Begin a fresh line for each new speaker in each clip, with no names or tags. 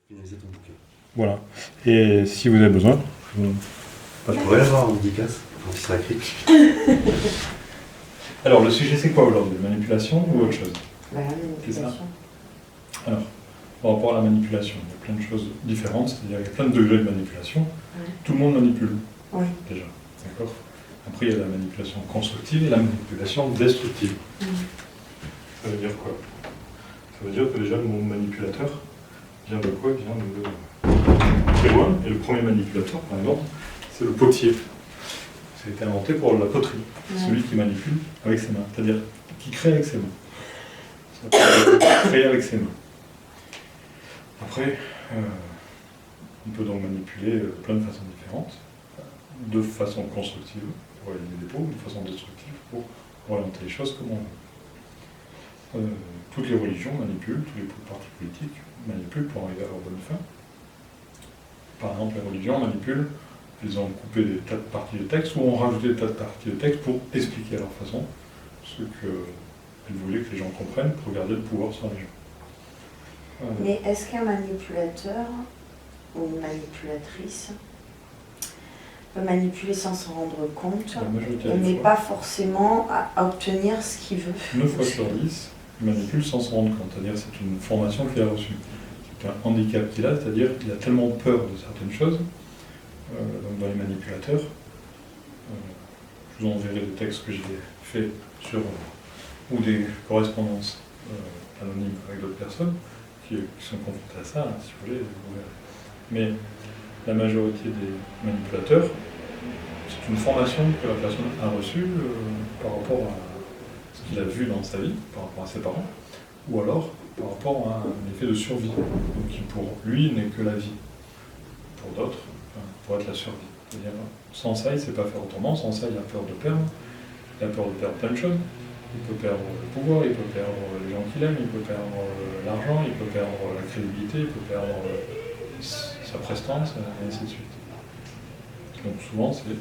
Finaliser ton bouquin.
Voilà. Et si vous avez besoin,
Je pourrais l'avoir en dédicace quand il sera écrit.
Alors, le sujet, c'est quoi aujourd'hui? Manipulation ou autre chose?
La manipulation.
Alors, par rapport à la manipulation, il y a plein de choses différentes, c'est-à-dire qu'il y a plein de degrés de manipulation.
Ouais.
Tout le monde manipule,
Oui.
déjà. D'accord? Après, il y a la manipulation constructive et la manipulation destructive. Ça veut dire quoi? Ça veut dire que déjà, le mot manipulateur vient de quoi? Vient de très loin. Et le premier manipulateur, par exemple, c'est le potier. Ça a été inventé pour la poterie. Celui qui manipule avec ses mains, c'est-à-dire qui crée avec ses mains. Ça peut créer avec ses mains. Après, on peut donc manipuler plein de façons différentes. De façon constructive, pour éliminer des pots, de façon destructive, pour orienter les choses comme on veut. Toutes les religions manipulent, tous les partis politiques manipulent pour arriver à leur bonne fin. Par exemple, les religions manipulent, elles ont coupé des tas de parties de texte ou ont rajouté des tas de parties de texte pour expliquer à leur façon ce qu'elles voulaient que les gens comprennent pour garder le pouvoir sur les gens.
Mais est-ce qu'un manipulateur ou une manipulatrice peut manipuler sans s'en rendre compte et n'est pas forcément à obtenir ce qu'il veut?
9 fois sur 10, il manipule sans s'en rendre compte. C'est-à-dire c'est une formation qu'il a reçue. C'est un handicap qu'il a, c'est-à-dire qu'il a tellement peur de certaines choses. Donc dans les manipulateurs, je vous enverrai des textes que j'ai faits sur, ou des correspondances anonymes avec d'autres personnes qui sont confrontées à ça, hein, si vous voulez, vous verrez. Mais la majorité des manipulateurs, c'est une formation que la personne a reçue par rapport à ce qu'il a vu dans sa vie, par rapport à ses parents, ou alors par rapport à un effet de survie, donc qui pour lui n'est que la vie. Pour d'autres, pour être la survie. C'est-à-dire, sans ça, il ne sait pas faire autrement, sans ça, il a peur de perdre. Il a peur de perdre plein de choses. Il peut perdre le pouvoir, il peut perdre les gens qu'il aime, il peut perdre l'argent, il peut perdre la crédibilité, il peut perdre sa prestance, et ainsi de suite. Donc souvent, c'est le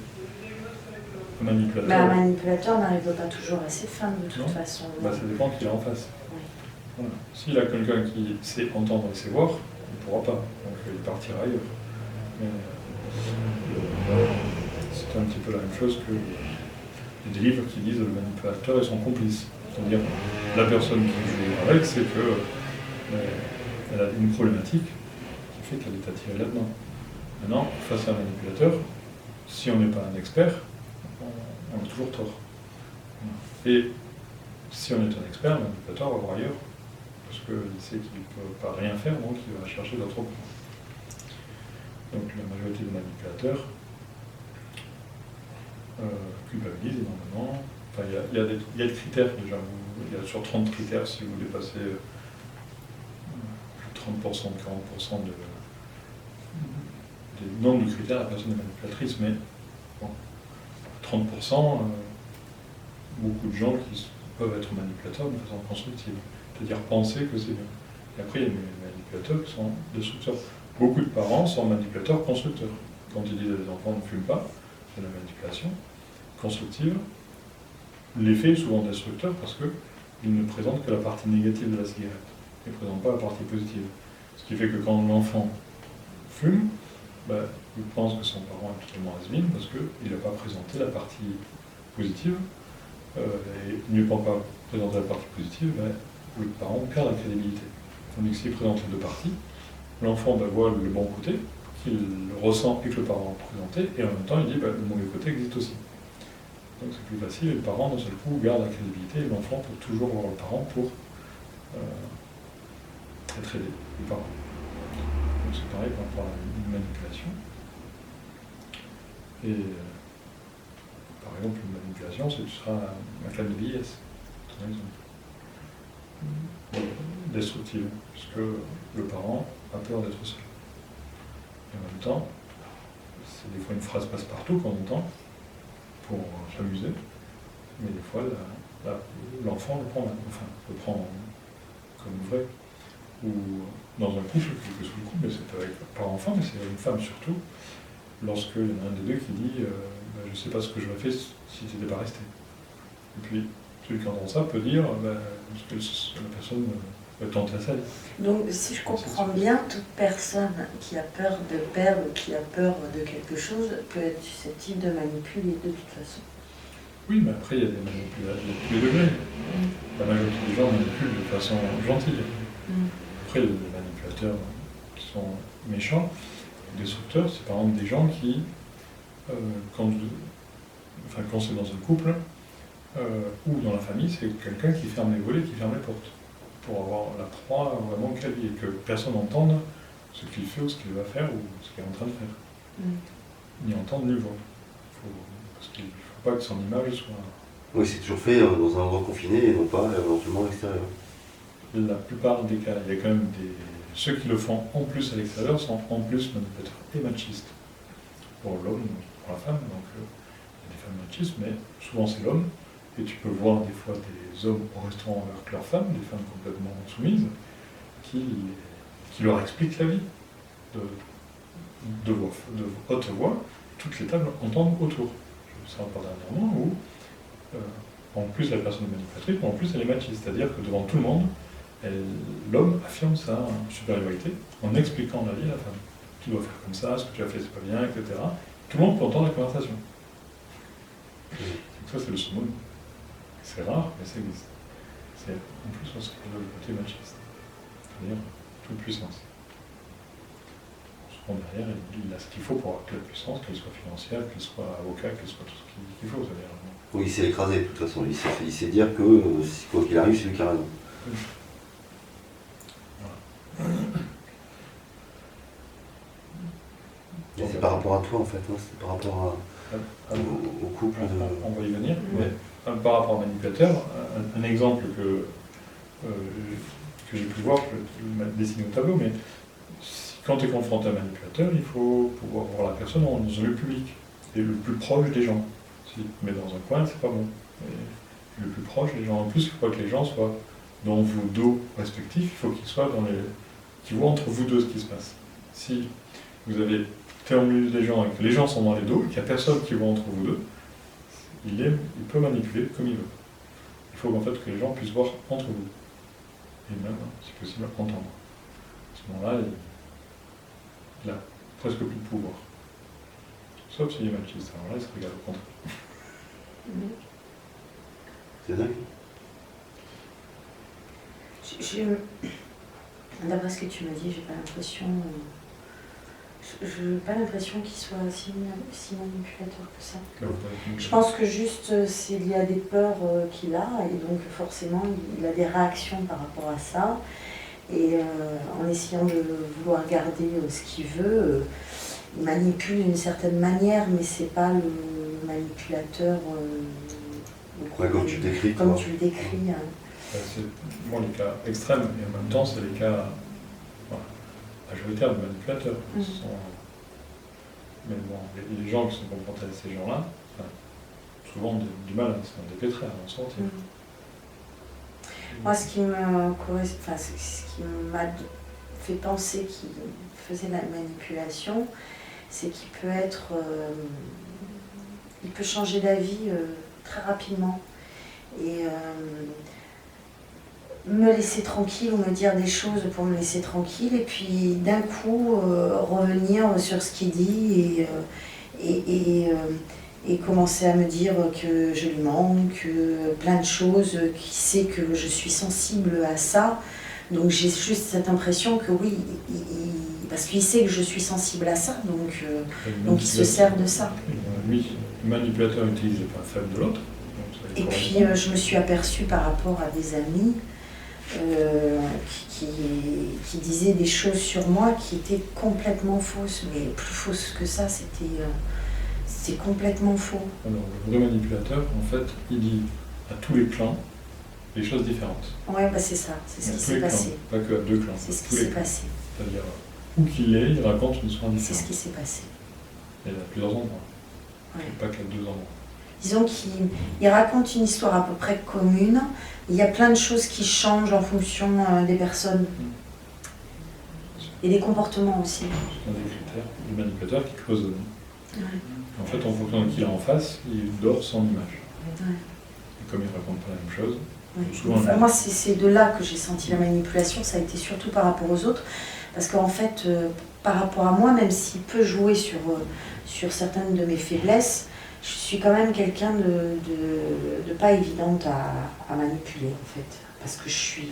manipulateur.
Mais un manipulateur n'arrive pas toujours à ses fins, de toute façon.
Ça dépend qui est en face.
Oui.
Voilà. S'il a quelqu'un qui sait entendre et sait voir, il ne pourra pas. Donc il partira ailleurs. Mais c'est un petit peu la même chose que des livres qui disent le manipulateur et son complice. C'est-à-dire la personne qui joue avec, c'est qu'elle a une problématique qui fait qu'elle est attirée là-dedans. Maintenant, face à un manipulateur, si on n'est pas un expert, on a toujours tort. Et si on est un expert, le manipulateur va voir ailleurs, parce qu'il sait qu'il ne peut pas rien faire, donc il va chercher d'autres points. Donc la majorité des manipulateurs culpabilisent énormément. Enfin, il y a des critères déjà. Il y a sur 30 critères, si vous dépassez 30%, 40% des nombres de critères, la personne est manipulatrice, mais bon, 30%, beaucoup de gens qui peuvent être manipulateurs de façon constructive, c'est-à-dire penser que c'est bien. Et après, il y a des manipulateurs qui sont destructeurs. Beaucoup de parents sont manipulateurs constructeurs. Quand ils disent les enfants ne fument pas, c'est la manipulation constructive. L'effet est souvent destructeur parce qu'il ne présente que la partie négative de la cigarette. Il ne présente pas la partie positive. Ce qui fait que quand l'enfant fume, il pense que son parent est totalement has-been parce qu'il n'a pas présenté la partie positive. Et n'ayant pas présenté la partie positive, le parent perd la crédibilité. Tandis que s'il présente les deux parties, l'enfant voit le bon côté, qu'il ressent et que le parent a présenté, et en même temps il dit le mauvais côté existe aussi. Donc c'est plus facile, et le parent d'un seul coup garde la crédibilité, et l'enfant peut toujours voir le parent pour être aidé, le parent. Donc c'est pareil par rapport à la manipulation. Et par exemple, une manipulation, ce sera un cas de vieillesse, par exemple. Destructive, puisque le parent a peur d'être seul. Et en même temps, c'est des fois une phrase passe-partout qu'on entend pour s'amuser, mais des fois l'enfant le prend comme vrai. Ou dans un couple, quel que soit le couple, mais c'est avec pas enfant, mais c'est une femme surtout, lorsqu'il y en a un des deux qui dit je ne sais pas ce que j'aurais fait si tu n'étais pas resté. Et puis celui qui entend ça peut dire parce que la personne tenter à sa vie.
Donc, si je comprends bien, toute personne qui a peur de perdre, qui a peur de quelque chose, peut être susceptible de manipuler de toute façon.
Oui, mais après, il y a des manipulations de tous les degrés. La majorité des gens manipulent de façon gentille. Après, il y a des manipulateurs qui sont méchants, destructeurs. C'est par exemple des gens qui, quand c'est dans un couple, ou dans la famille, c'est quelqu'un qui ferme les volets, qui ferme les portes, pour avoir la proie vraiment qualifiée, et que personne n'entende ce qu'il fait ou ce qu'il va faire ou ce qu'il est en train de faire. Ni entendre ni voir. Parce qu'il ne faut pas que son image soit...
Oui, c'est toujours fait dans un endroit confiné et non pas éventuellement à l'extérieur.
La plupart des cas, il y a quand même des... Ceux qui le font en plus à l'extérieur sont en plus manipulateurs et machistes. Pour l'homme, pour la femme, donc il y a des femmes machistes, mais souvent c'est l'homme. Et tu peux voir des fois des hommes au restaurant avec leurs femmes, des femmes complètement soumises, qui leur expliquent la vie de haute voix. Toutes les tables entendent autour. Je ne sais pas dernièrement où, en plus la personne est manipulatrice, mais en plus elle est machiste. C'est-à-dire que devant tout le monde, l'homme affirme sa supériorité en expliquant la vie à la femme. Tu dois faire comme ça, ce que tu as fait c'est pas bien, etc. Tout le monde peut entendre la conversation. Donc ça c'est le summum. C'est rare, mais ça existe. C'est en plus on se trouve le côté machiste. C'est-à-dire toute puissance. Souvent derrière, il a ce qu'il faut pour avoir toute la puissance, qu'elle soit financière, qu'elle soit avocat, qu'elle soit tout ce qu'il faut. C'est-à-dire,
oui, il s'est écrasé de toute façon. Il sait dire que quoi qu'il arrive, c'est lui qui a raison.
Voilà.
Et c'est par rapport à toi en fait, hein, c'est par rapport au couple de...
On va y venir, mais par rapport au manipulateur, un exemple que j'ai pu voir, je vais le dessiner au tableau, mais quand tu es confronté à un manipulateur, il faut pouvoir voir la personne dans un lieu public, et le plus proche des gens. Si tu te mets dans un coin, c'est pas bon. Et le plus proche des gens. En plus, il faut pas que les gens soient dans vos dos respectifs, il faut qu'ils soient qu'ils voient entre vous deux ce qui se passe. Si vous avez été au milieu des gens et que les gens sont dans les dos, et qu'il n'y a personne qui voit entre vous deux, il peut manipuler comme il veut. Il faut qu'en fait que les gens puissent voir entre vous. Et même, si possible, entendre. À ce moment-là, il a presque plus de pouvoir. Sauf s'il est machiste. Alors là, il se regarde au contraire.
C'est dingue.
D'après ce que tu m'as dit, j'ai pas l'impression qu'il soit si manipulateur que ça. Je pense que juste s'il y a des peurs qu'il a, et donc forcément il a des réactions par rapport à ça, et en essayant de vouloir garder ce qu'il veut, il manipule d'une certaine manière, mais c'est pas le manipulateur
comme tu décris.
Comme tu le décris.
C'est les cas extrêmes, et en même temps c'est les cas majoritaires de manipulateurs. Mais bon, les gens qui sont confrontés à ces gens-là, souvent ont du mal à s'en dépêtrer, à en sortir.
Moi, ce qui m'a fait penser qu'il faisait la manipulation, c'est qu'il peut il peut changer d'avis très rapidement. Et me laisser tranquille ou me dire des choses pour me laisser tranquille, et puis d'un coup revenir sur ce qu'il dit et commencer à me dire que je lui manque, plein de choses, qu'il sait que je suis sensible à ça. Donc j'ai juste cette impression que oui, parce qu'il sait que je suis sensible à ça, donc il se sert de ça.
Oui, le manipulateur utilise les points faibles de l'autre.
Et puis je me suis aperçue par rapport à des amis qui disaient des choses sur moi qui étaient complètement fausses, mais plus fausses que ça, c'est complètement faux.
Alors, le vrai manipulateur, en fait, il dit à tous les clans des choses différentes.
Ouais, c'est ça, c'est ce qui s'est passé.
Pas que à deux clans.
C'est ce qui s'est passé.
C'est-à-dire, où qu'il est, il raconte une histoire différente.
C'est ce qui s'est passé.
Il y a plusieurs endroits.
Ouais.
Pas qu'à deux endroits.
Disons qu'il raconte une histoire à peu près commune. Il y a plein de choses qui changent en fonction des personnes. Et des comportements aussi.
C'est un des critères du manipulateur qui cloisonne. En fait, en fonction de qui il a en face, il dort son image. Et comme il ne raconte pas la même chose,
Oui.
Souvent,
Enfin, moi, c'est de là que j'ai senti la manipulation, ça a été surtout par rapport aux autres, parce qu'en fait, par rapport à moi, même s'il peut jouer sur certaines de mes faiblesses, je suis quand même quelqu'un de pas évidente à manipuler, en fait, parce que je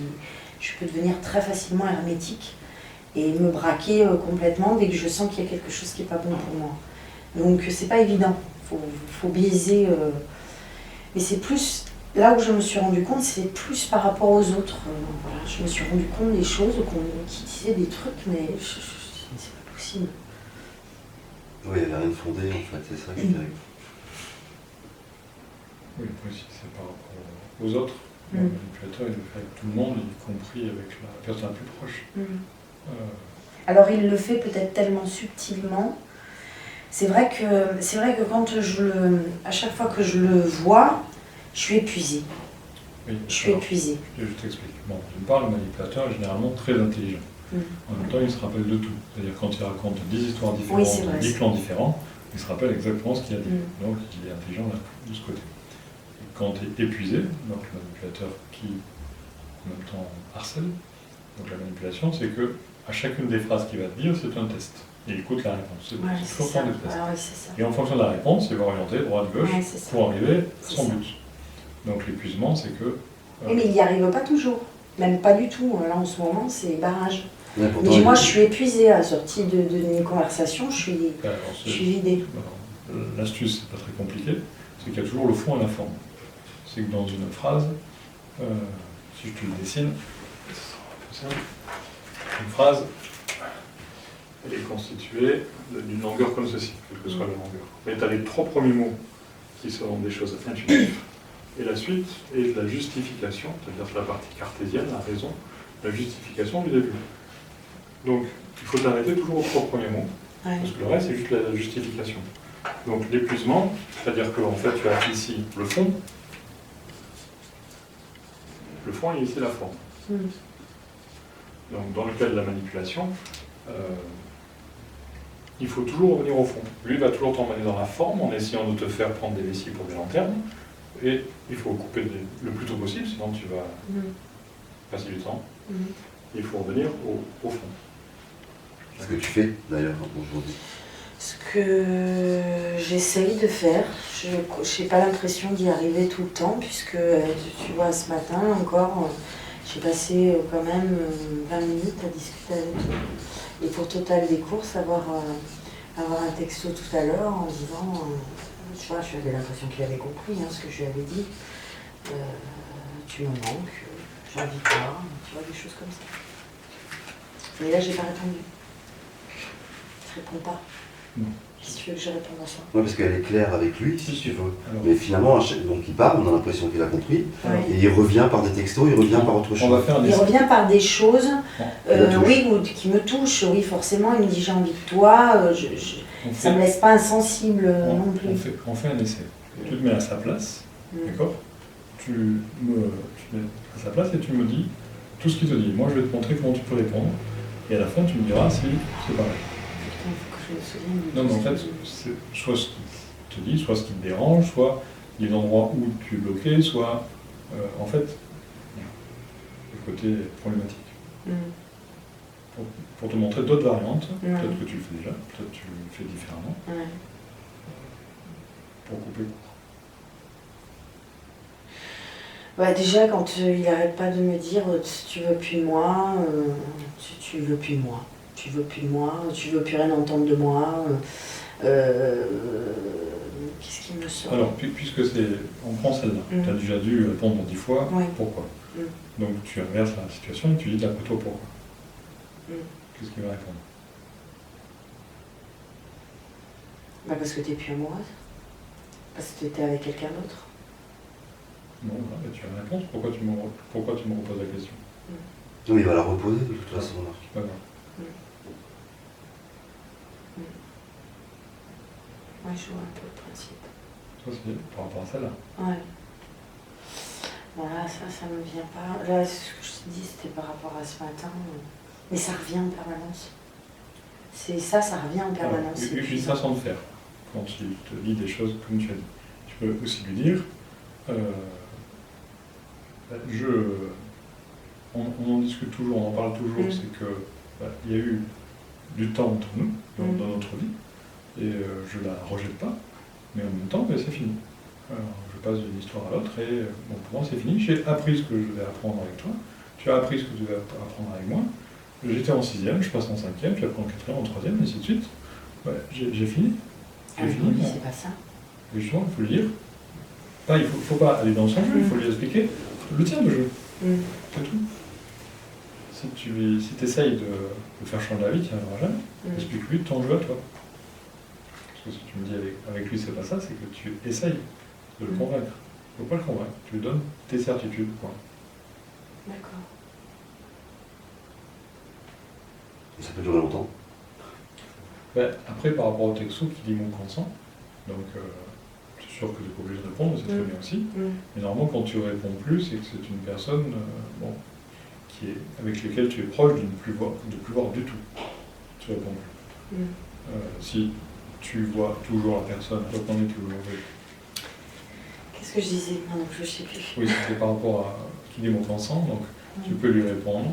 peux devenir très facilement hermétique et me braquer complètement dès que je sens qu'il y a quelque chose qui n'est pas bon pour moi. Donc, c'est pas évident, faut biaiser, mais c'est plus... Là où je me suis rendu compte, c'est plus par rapport aux autres. Voilà, je me suis rendu compte des choses, qui disaient des trucs, mais c'est pas possible.
Oui, il n'y avait rien de fondé, en fait, c'est ça qui est terrible.
Oui, après, si c'est par rapport aux autres, le manipulateur, il le fait avec tout le monde, y compris avec la personne la plus proche.
Alors, il le fait peut-être tellement subtilement. C'est vrai que quand à chaque fois que je le vois, je suis épuisée.
Oui,
je suis épuisée.
Je t'explique. Bon, d'une part, le manipulateur est généralement très intelligent. En même temps, il se rappelle de tout. C'est-à-dire quand il raconte 10 histoires différentes, 10 clans différents, il se rappelle exactement ce qu'il a dit. Donc, il est intelligent de ce côté. Et quand tu es épuisé, donc le manipulateur qui, en même temps, harcèle, donc la manipulation, c'est que à chacune des phrases qu'il va te dire, c'est un test. Et il écoute la réponse. C'est toujours son test. Et en fonction de la réponse, il va orienter droite-gauche pour arriver à son but. Donc l'épuisement, c'est que...
Oui, mais il n'y arrive pas toujours. Même pas du tout. Là, en ce moment, c'est barrage.
Ouais,
mais moi, je suis épuisée à la sortie d'une conversation. Je suis vidée.
L'astuce, c'est pas très compliqué. C'est qu'il y a toujours le fond et la forme. C'est que dans une phrase, si je te le dessine, une phrase, elle est constituée d'une longueur comme ceci, quelle que soit la longueur. Mais tu as les 3 premiers mots qui sont des choses intuitives, et la suite est de la justification, c'est-à-dire la partie cartésienne, la raison, la justification du début. Donc, il faut t'arrêter toujours aux 3 premiers mots, parce que le reste, c'est juste la justification. Donc, l'épuisement, c'est-à-dire qu'en fait, tu as ici le fond et ici la forme. Donc, dans le cas de la manipulation, il faut toujours revenir au fond. Lui va toujours t'emmener dans la forme en essayant de te faire prendre des vessies pour des lanternes. Et il faut couper le plus tôt possible, sinon tu vas passer du temps. Il faut revenir au fond.
Ce que tu fais d'ailleurs aujourd'hui.
Ce que j'essaye de faire, je n'ai pas l'impression d'y arriver tout le temps, puisque tu vois, ce matin encore, j'ai passé quand même 20 minutes à discuter avec lui. Et pour Total des courses, avoir un texto tout à l'heure en disant, tu vois, j'avais l'impression qu'il avait compris ce que je lui avais dit. Tu me manques, j'ai envie de toi, tu vois, des choses comme ça. Mais là, j'ai pas répondu. Je réponds pas. Qu'est-ce que tu veux que je réponde à ça?
Oui, parce qu'elle est claire avec lui, si tu veux.
Alors,
mais finalement, donc il parle, on a l'impression qu'il a compris, et il revient par des textos, il revient par autre chose.
Il revient par des choses, oui, qui me touchent, oui, forcément, il me dit j'ai envie de toi, ça ne me laisse pas insensible non plus.
On fait un essai. Tu te mets à sa place, d'accord? Tu mets à sa place et tu me dis tout ce qu'il te dit. Moi, je vais te montrer comment tu peux répondre, et à la fin, tu me diras si c'est pareil. Non, mais en fait, c'est soit ce qu'il te dit, soit ce qui te dérange, soit les endroits où tu es bloqué, soit, en fait, le côté problématique. Pour te montrer d'autres variantes, peut-être que tu le fais déjà, peut-être que tu le fais différemment, pour couper court.
Déjà, quand il n'arrête pas de me dire tu veux plus de moi, tu veux plus de moi. Tu veux plus de moi, tu veux plus rien entendre de moi. Qu'est-ce qui me sort?
Alors, puisque on prend celle-là, tu as déjà dû répondre 10 fois, pourquoi? Donc tu inverses la situation et tu dis d'après toi pourquoi. Qu'est-ce qu'il va répondre?
Parce que tu n'es plus amoureuse. Parce que tu étais avec quelqu'un d'autre.
Non, voilà, tu as la réponse. Pourquoi tu me reposes la question?
Non, il va la reposer de toute façon.
C'est pas grave.
Ouais, je vois un peu le principe.
Ça, c'est par rapport à celle-là.
Ouais. Voilà, ça me vient pas. Là, ce que je te dis, c'était par rapport à ce matin. Mais ça revient en permanence. Ça revient en permanence.
Alors, une façon de faire, quand il te dit des choses comme tu as dit. Tu peux aussi lui dire, On en discute toujours, on en parle toujours, c'est que il y a eu du temps entre nous, dans notre vie, et je la rejette pas, mais en même temps, c'est fini. Alors, je passe d'une histoire à l'autre, et pour moi, c'est fini. J'ai appris ce que je devais apprendre avec toi, tu as appris ce que tu devais apprendre avec moi, j'étais en 6e, je passe en 5e, tu apprends en 4e, en 3e, et ainsi de suite. J'ai fini.
J'ai fini, c'est pas ça.
Et justement, il faut le dire. Il ne faut pas aller dans son jeu, il faut lui expliquer le tien de jeu. C'est tout. Si tu essayes de faire changer la vie, tu n'y arriveras jamais. Explique-lui ton jeu à toi. Parce que si tu me dis avec lui c'est pas ça, c'est que tu essayes de le convaincre. Il ne faut pas le convaincre, tu lui donnes tes certitudes. Point.
D'accord.
Ça peut durer longtemps.
Après, par rapport au texto qui dit mon consent, donc c'est sûr que tu n'es pas obligé de répondre, c'est très bien aussi. Mais normalement, quand tu réponds plus, c'est que c'est une personne avec laquelle tu es proche de ne plus voir du tout. Tu réponds plus. Si tu vois toujours la personne, répondre toujours.
Qu'est-ce que je disais? Non, je ne sais plus.
Oui, c'était par rapport à qui dit mon consent, donc tu peux lui répondre.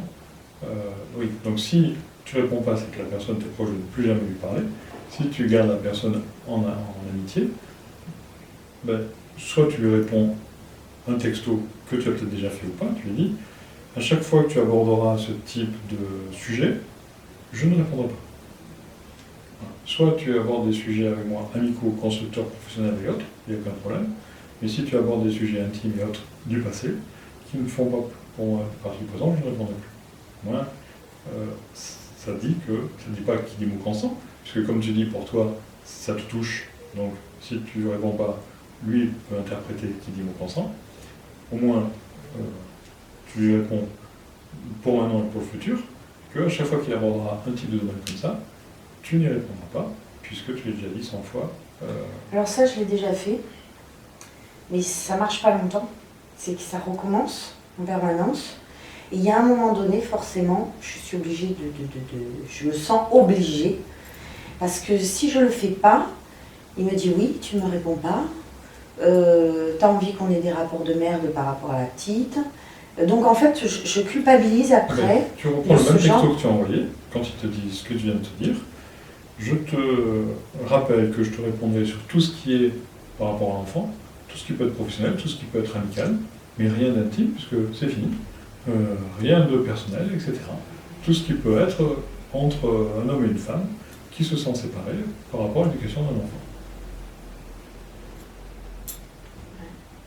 Oui, donc si tu réponds pas, c'est que la personne t'est proche de ne plus jamais lui parler. Si tu gardes la personne en amitié, soit tu lui réponds un texto que tu as peut-être déjà fait ou pas, tu lui dis, à chaque fois que tu aborderas ce type de sujet, je ne répondrai pas. Soit tu abordes des sujets avec moi amicaux, constructeurs, professionnels et autres, il n'y a aucun problème. Mais si tu abordes des sujets intimes et autres du passé, qui ne font pas pour moi partie présente, je ne répondrai plus. Moi, ça ne dit pas qui dit mon consent, puisque comme tu dis, pour toi, ça te touche, donc si tu ne réponds pas, lui peut interpréter qui dit mon consent. Au moins, tu lui réponds pour maintenant et pour le futur, qu'à chaque fois qu'il abordera un type de domaine comme ça, tu n'y répondras pas, puisque tu l'as déjà dit 100 fois.
Alors ça, je l'ai déjà fait, mais ça ne marche pas longtemps. C'est que ça recommence en permanence. Et il y a un moment donné, forcément, je suis obligée je me sens obligée, parce que si je ne le fais pas, il me dit oui, tu ne me réponds pas, t'as envie qu'on ait des rapports de merde par rapport à la petite. Donc en fait, je culpabilise après.
Tu reprends le même texto que tu as envoyé, quand il te dit ce que tu viens de te dire. Je te rappelle que je te répondrai sur tout ce qui est par rapport à l'enfant, tout ce qui peut être professionnel, tout ce qui peut être amical, mais rien d'intime, puisque c'est fini. Rien de personnel, etc. Tout ce qui peut être entre un homme et une femme qui se sont séparés par rapport à l'éducation d'un enfant.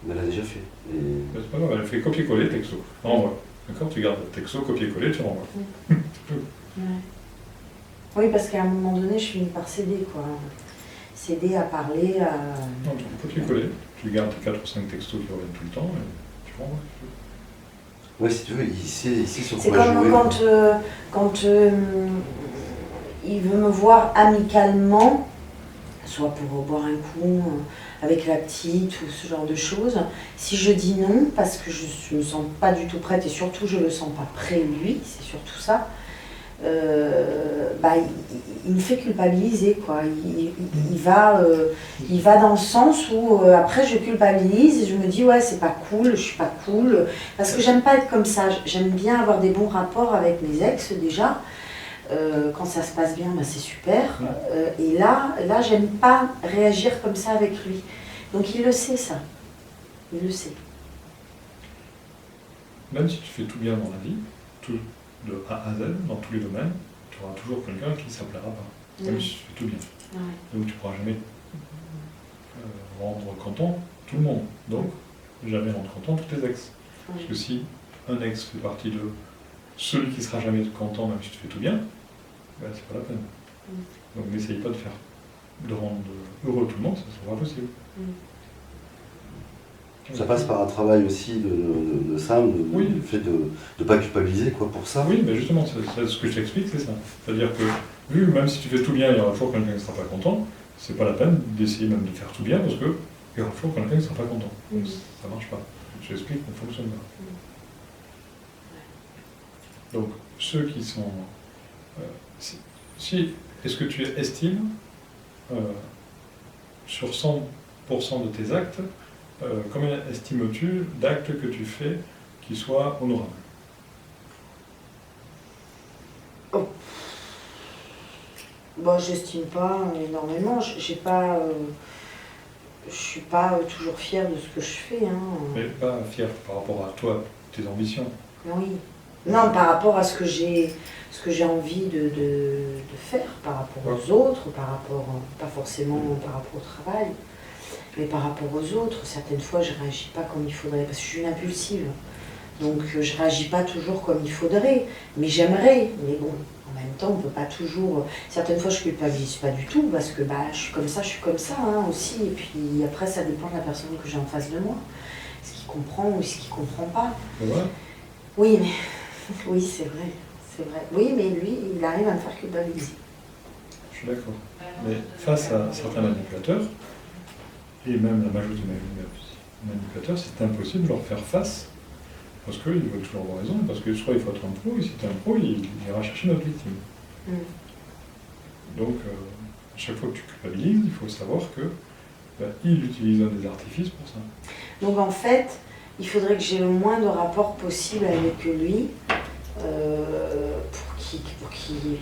Elle l'a déjà fait.
C'est pas grave, elle fait copier-coller texto. Renvoie. D'accord? Tu gardes le texto, copier-coller, tu renvoies.
Oui, parce qu'à un moment donné, je finis par céder, quoi. Céder à parler, à...
Non, tu copier-coller. Tu gardes tes 4 ou 5 textos qui reviennent tout le temps et tu renvoies.
Ouais, si tu veux, il sait sur
C'est
quoi
comme
jouer.
quand il veut me voir amicalement, soit pour boire un coup avec la petite ou ce genre de choses. Si je dis non, parce que je ne me sens pas du tout prête et surtout je ne le sens pas prêt lui, c'est surtout ça, il me fait culpabiliser, quoi. Il va dans le sens où après je culpabilise et je me dis ouais c'est pas cool, je suis pas cool, parce que j'aime pas être comme ça, j'aime bien avoir des bons rapports avec mes ex déjà. Quand ça se passe bien, c'est super. Et là, j'aime pas réagir comme ça avec lui. Donc il le sait, ça. Il le sait.
Même si tu fais tout bien dans la vie, tout de A à Z, dans tous les domaines, tu auras toujours quelqu'un qui ne s'appellera pas. Même si tu fais tout bien. Donc tu ne pourras jamais rendre content tout le monde. Donc, jamais rendre content tous tes ex. Parce que si un ex fait partie de celui qui ne sera jamais content, même si tu fais tout bien, c'est pas la peine. Donc n'essaye pas de rendre heureux tout le monde, ça ne sera pas possible.
Ça passe par un travail aussi de Sam, le fait de ne pas culpabiliser pour ça.
Oui, mais justement, c'est ce que je t'explique, c'est ça. C'est-à-dire que, même si tu fais tout bien, il y aura toujours quelqu'un qui ne sera pas content, c'est pas la peine d'essayer même de faire tout bien, parce qu'il y aura toujours quelqu'un qui ne sera pas content. Donc ça ne marche pas. Je t'explique, ça ne fonctionne pas. Donc, ceux qui sont... est-ce que tu estimes, sur 100% de tes actes, combien estimes-tu d'actes que tu fais qui soit honorable.
Bon, j'estime pas énormément. Je suis pas toujours fière de ce que je fais. Hein.
Mais pas fière par rapport à toi, tes ambitions.
Oui. Non, par rapport à ce que j'ai envie de faire, par rapport aux autres, par rapport, pas forcément par rapport au travail, mais par rapport aux autres. Certaines fois, je réagis pas comme il faudrait, parce que je suis une impulsive. Donc, je réagis pas toujours comme il faudrait, mais j'aimerais. Mais bon, en même temps, on peut pas toujours... Certaines fois, je culpabilise pas du tout, parce que je suis comme ça hein, aussi. Et puis après, ça dépend de la personne que j'ai en face de moi. Ce qu'il comprend ou ce qu'il comprend pas.
Ouais.
Oui, mais... Oui, c'est vrai. Oui, mais lui, il arrive à me faire culpabiliser.
Je suis d'accord. Mais face à certains manipulateurs, et même la majorité des manipulateurs, c'est impossible de leur faire face, parce qu'ils veulent toujours avoir raison, parce que soit il faut être un pro, et si tu es un pro, il ira chercher notre victime. Donc, à chaque fois que tu culpabilises, il faut savoir que il utilise des artifices pour ça.
Donc en fait, il faudrait que j'ai le moins de rapports possible avec lui, pour qu'il...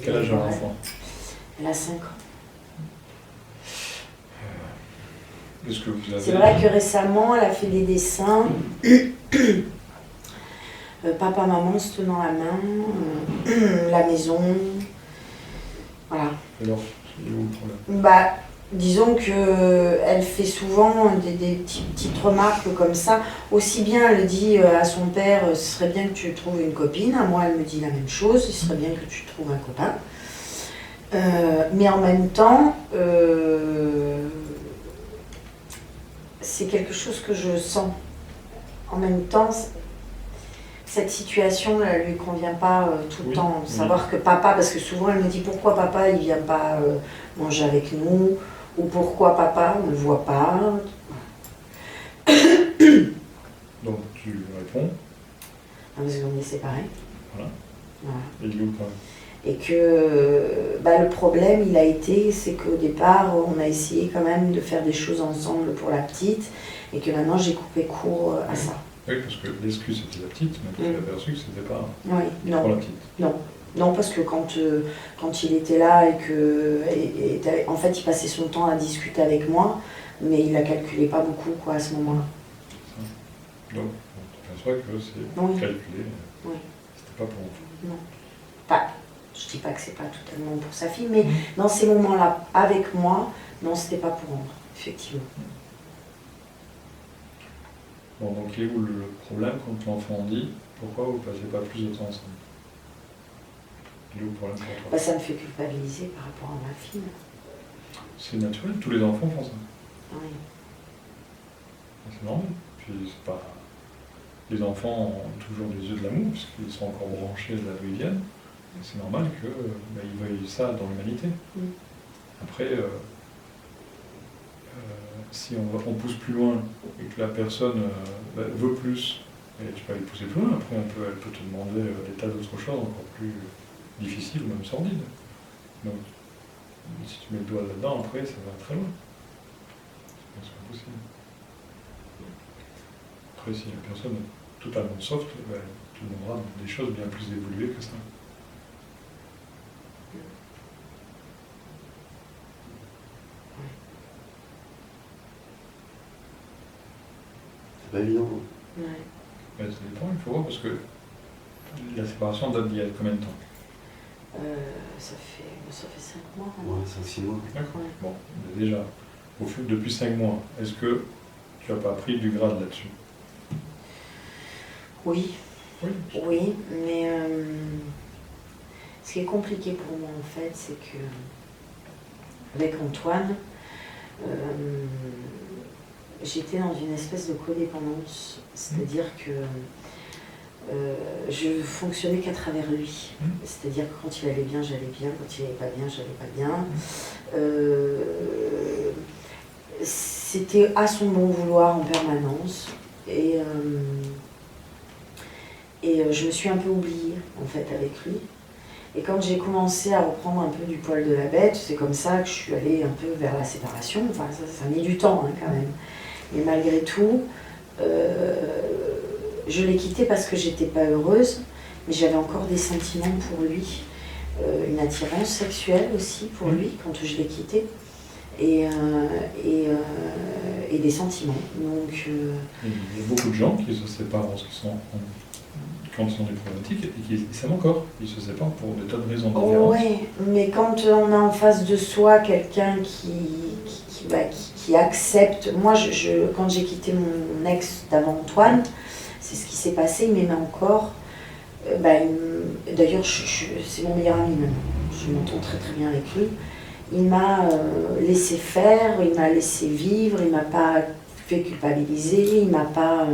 Quel âge a l'enfant?
Elle a 5 ans.
Est-ce que vous avez...
C'est vrai que récemment, elle a fait des dessins. Papa, maman se tenant la main, la maison. Voilà.
Alors, il est où le problème?
Disons qu'elle fait souvent des petites remarques comme ça. Aussi bien elle dit à son père, ce serait bien que tu trouves une copine. À moi, elle me dit la même chose, ce serait bien que tu trouves un copain. Mais en même temps, c'est quelque chose que je sens. En même temps, cette situation ne lui convient pas tout le temps. Savoir que papa, parce que souvent elle me dit pourquoi papa il ne vient pas manger avec nous, ou pourquoi papa on ne le voit pas.
Donc tu réponds.
Parce qu'on est séparés.
Voilà. Et il est où le problème?
Et que le problème, il a été, c'est qu'au départ, on a essayé quand même de faire des choses ensemble pour la petite, et que maintenant j'ai coupé court à ça.
Oui, parce que l'excuse c'était la petite, mais tu as aperçu que c'était pas
pour
la petite.
Non, parce que quand il était là et que, en fait, il passait son temps à discuter avec moi, mais il la calculait pas beaucoup à ce moment-là.
Donc, tu t'aperçois que c'est calculé.
Oui.
C'était pas pour vous.
Non. Je dis pas que c'est pas totalement pour sa fille, mais dans ces moments-là, avec moi, non, c'était pas pour rendre, effectivement.
Bon, donc il est où le problème quand l'enfant dit pourquoi vous ne passez pas plus de temps ensemble? Il est où le problème pour toi?
Ça me fait culpabiliser par rapport à ma fille.
C'est naturel, tous les enfants font ça.
Oui.
C'est normal. Puis c'est pas... Les enfants ont toujours des yeux de l'amour, parce qu'ils sont encore branchés là d'où ils viennent. C'est normal qu'ils veuillent ça dans l'humanité. Après, si on pousse plus loin et que la personne veut plus, et tu peux aller pousser plus loin, après elle peut te demander des tas d'autres choses encore plus difficiles ou même sordides. Donc, si tu mets le doigt là-dedans, après ça va très loin. C'est pas possible. Après, si la personne est totalement soft, elle te demandera des choses bien plus évoluées que ça.
C'est pas évident.
Ouais.
Ça dépend, il faut voir, parce que la séparation date d'il y a combien de temps?
Ça fait 5 mois.
Ouais, 5-6 mois.
D'accord. Bon, déjà, depuis 5 mois, est-ce que tu n'as pas pris du grade là-dessus?
Oui. Oui, mais ce qui est compliqué pour moi en fait, c'est que avec Antoine, j'étais dans une espèce de codépendance, c'est-à-dire que je fonctionnais qu'à travers lui. C'est-à-dire que quand il allait bien, j'allais bien, quand il n'allait pas bien, j'allais pas bien. C'était à son bon vouloir en permanence. Et je me suis un peu oubliée en fait avec lui. Et quand j'ai commencé à reprendre un peu du poil de la bête, c'est comme ça que je suis allée un peu vers la séparation. Enfin, ça a mis du temps quand même. Mais malgré tout, je l'ai quitté parce que j'étais pas heureuse, mais j'avais encore des sentiments pour lui, une attirance sexuelle aussi pour lui quand je l'ai quitté, et des sentiments. Donc,
il y a beaucoup de gens qui se séparent quand ils ont des problématiques et qui s'aiment encore. Ils se séparent pour des tas de raisons différentes.
Oui, mais quand on a en face de soi quelqu'un qui accepte. Moi, quand j'ai quitté mon ex d'avant Antoine, c'est ce qui s'est passé, il m'aimait encore. D'ailleurs, c'est mon meilleur ami maintenant. Je m'entends très très bien avec lui. Il m'a laissé faire, il m'a laissé vivre, il m'a pas fait culpabiliser, il m'a pas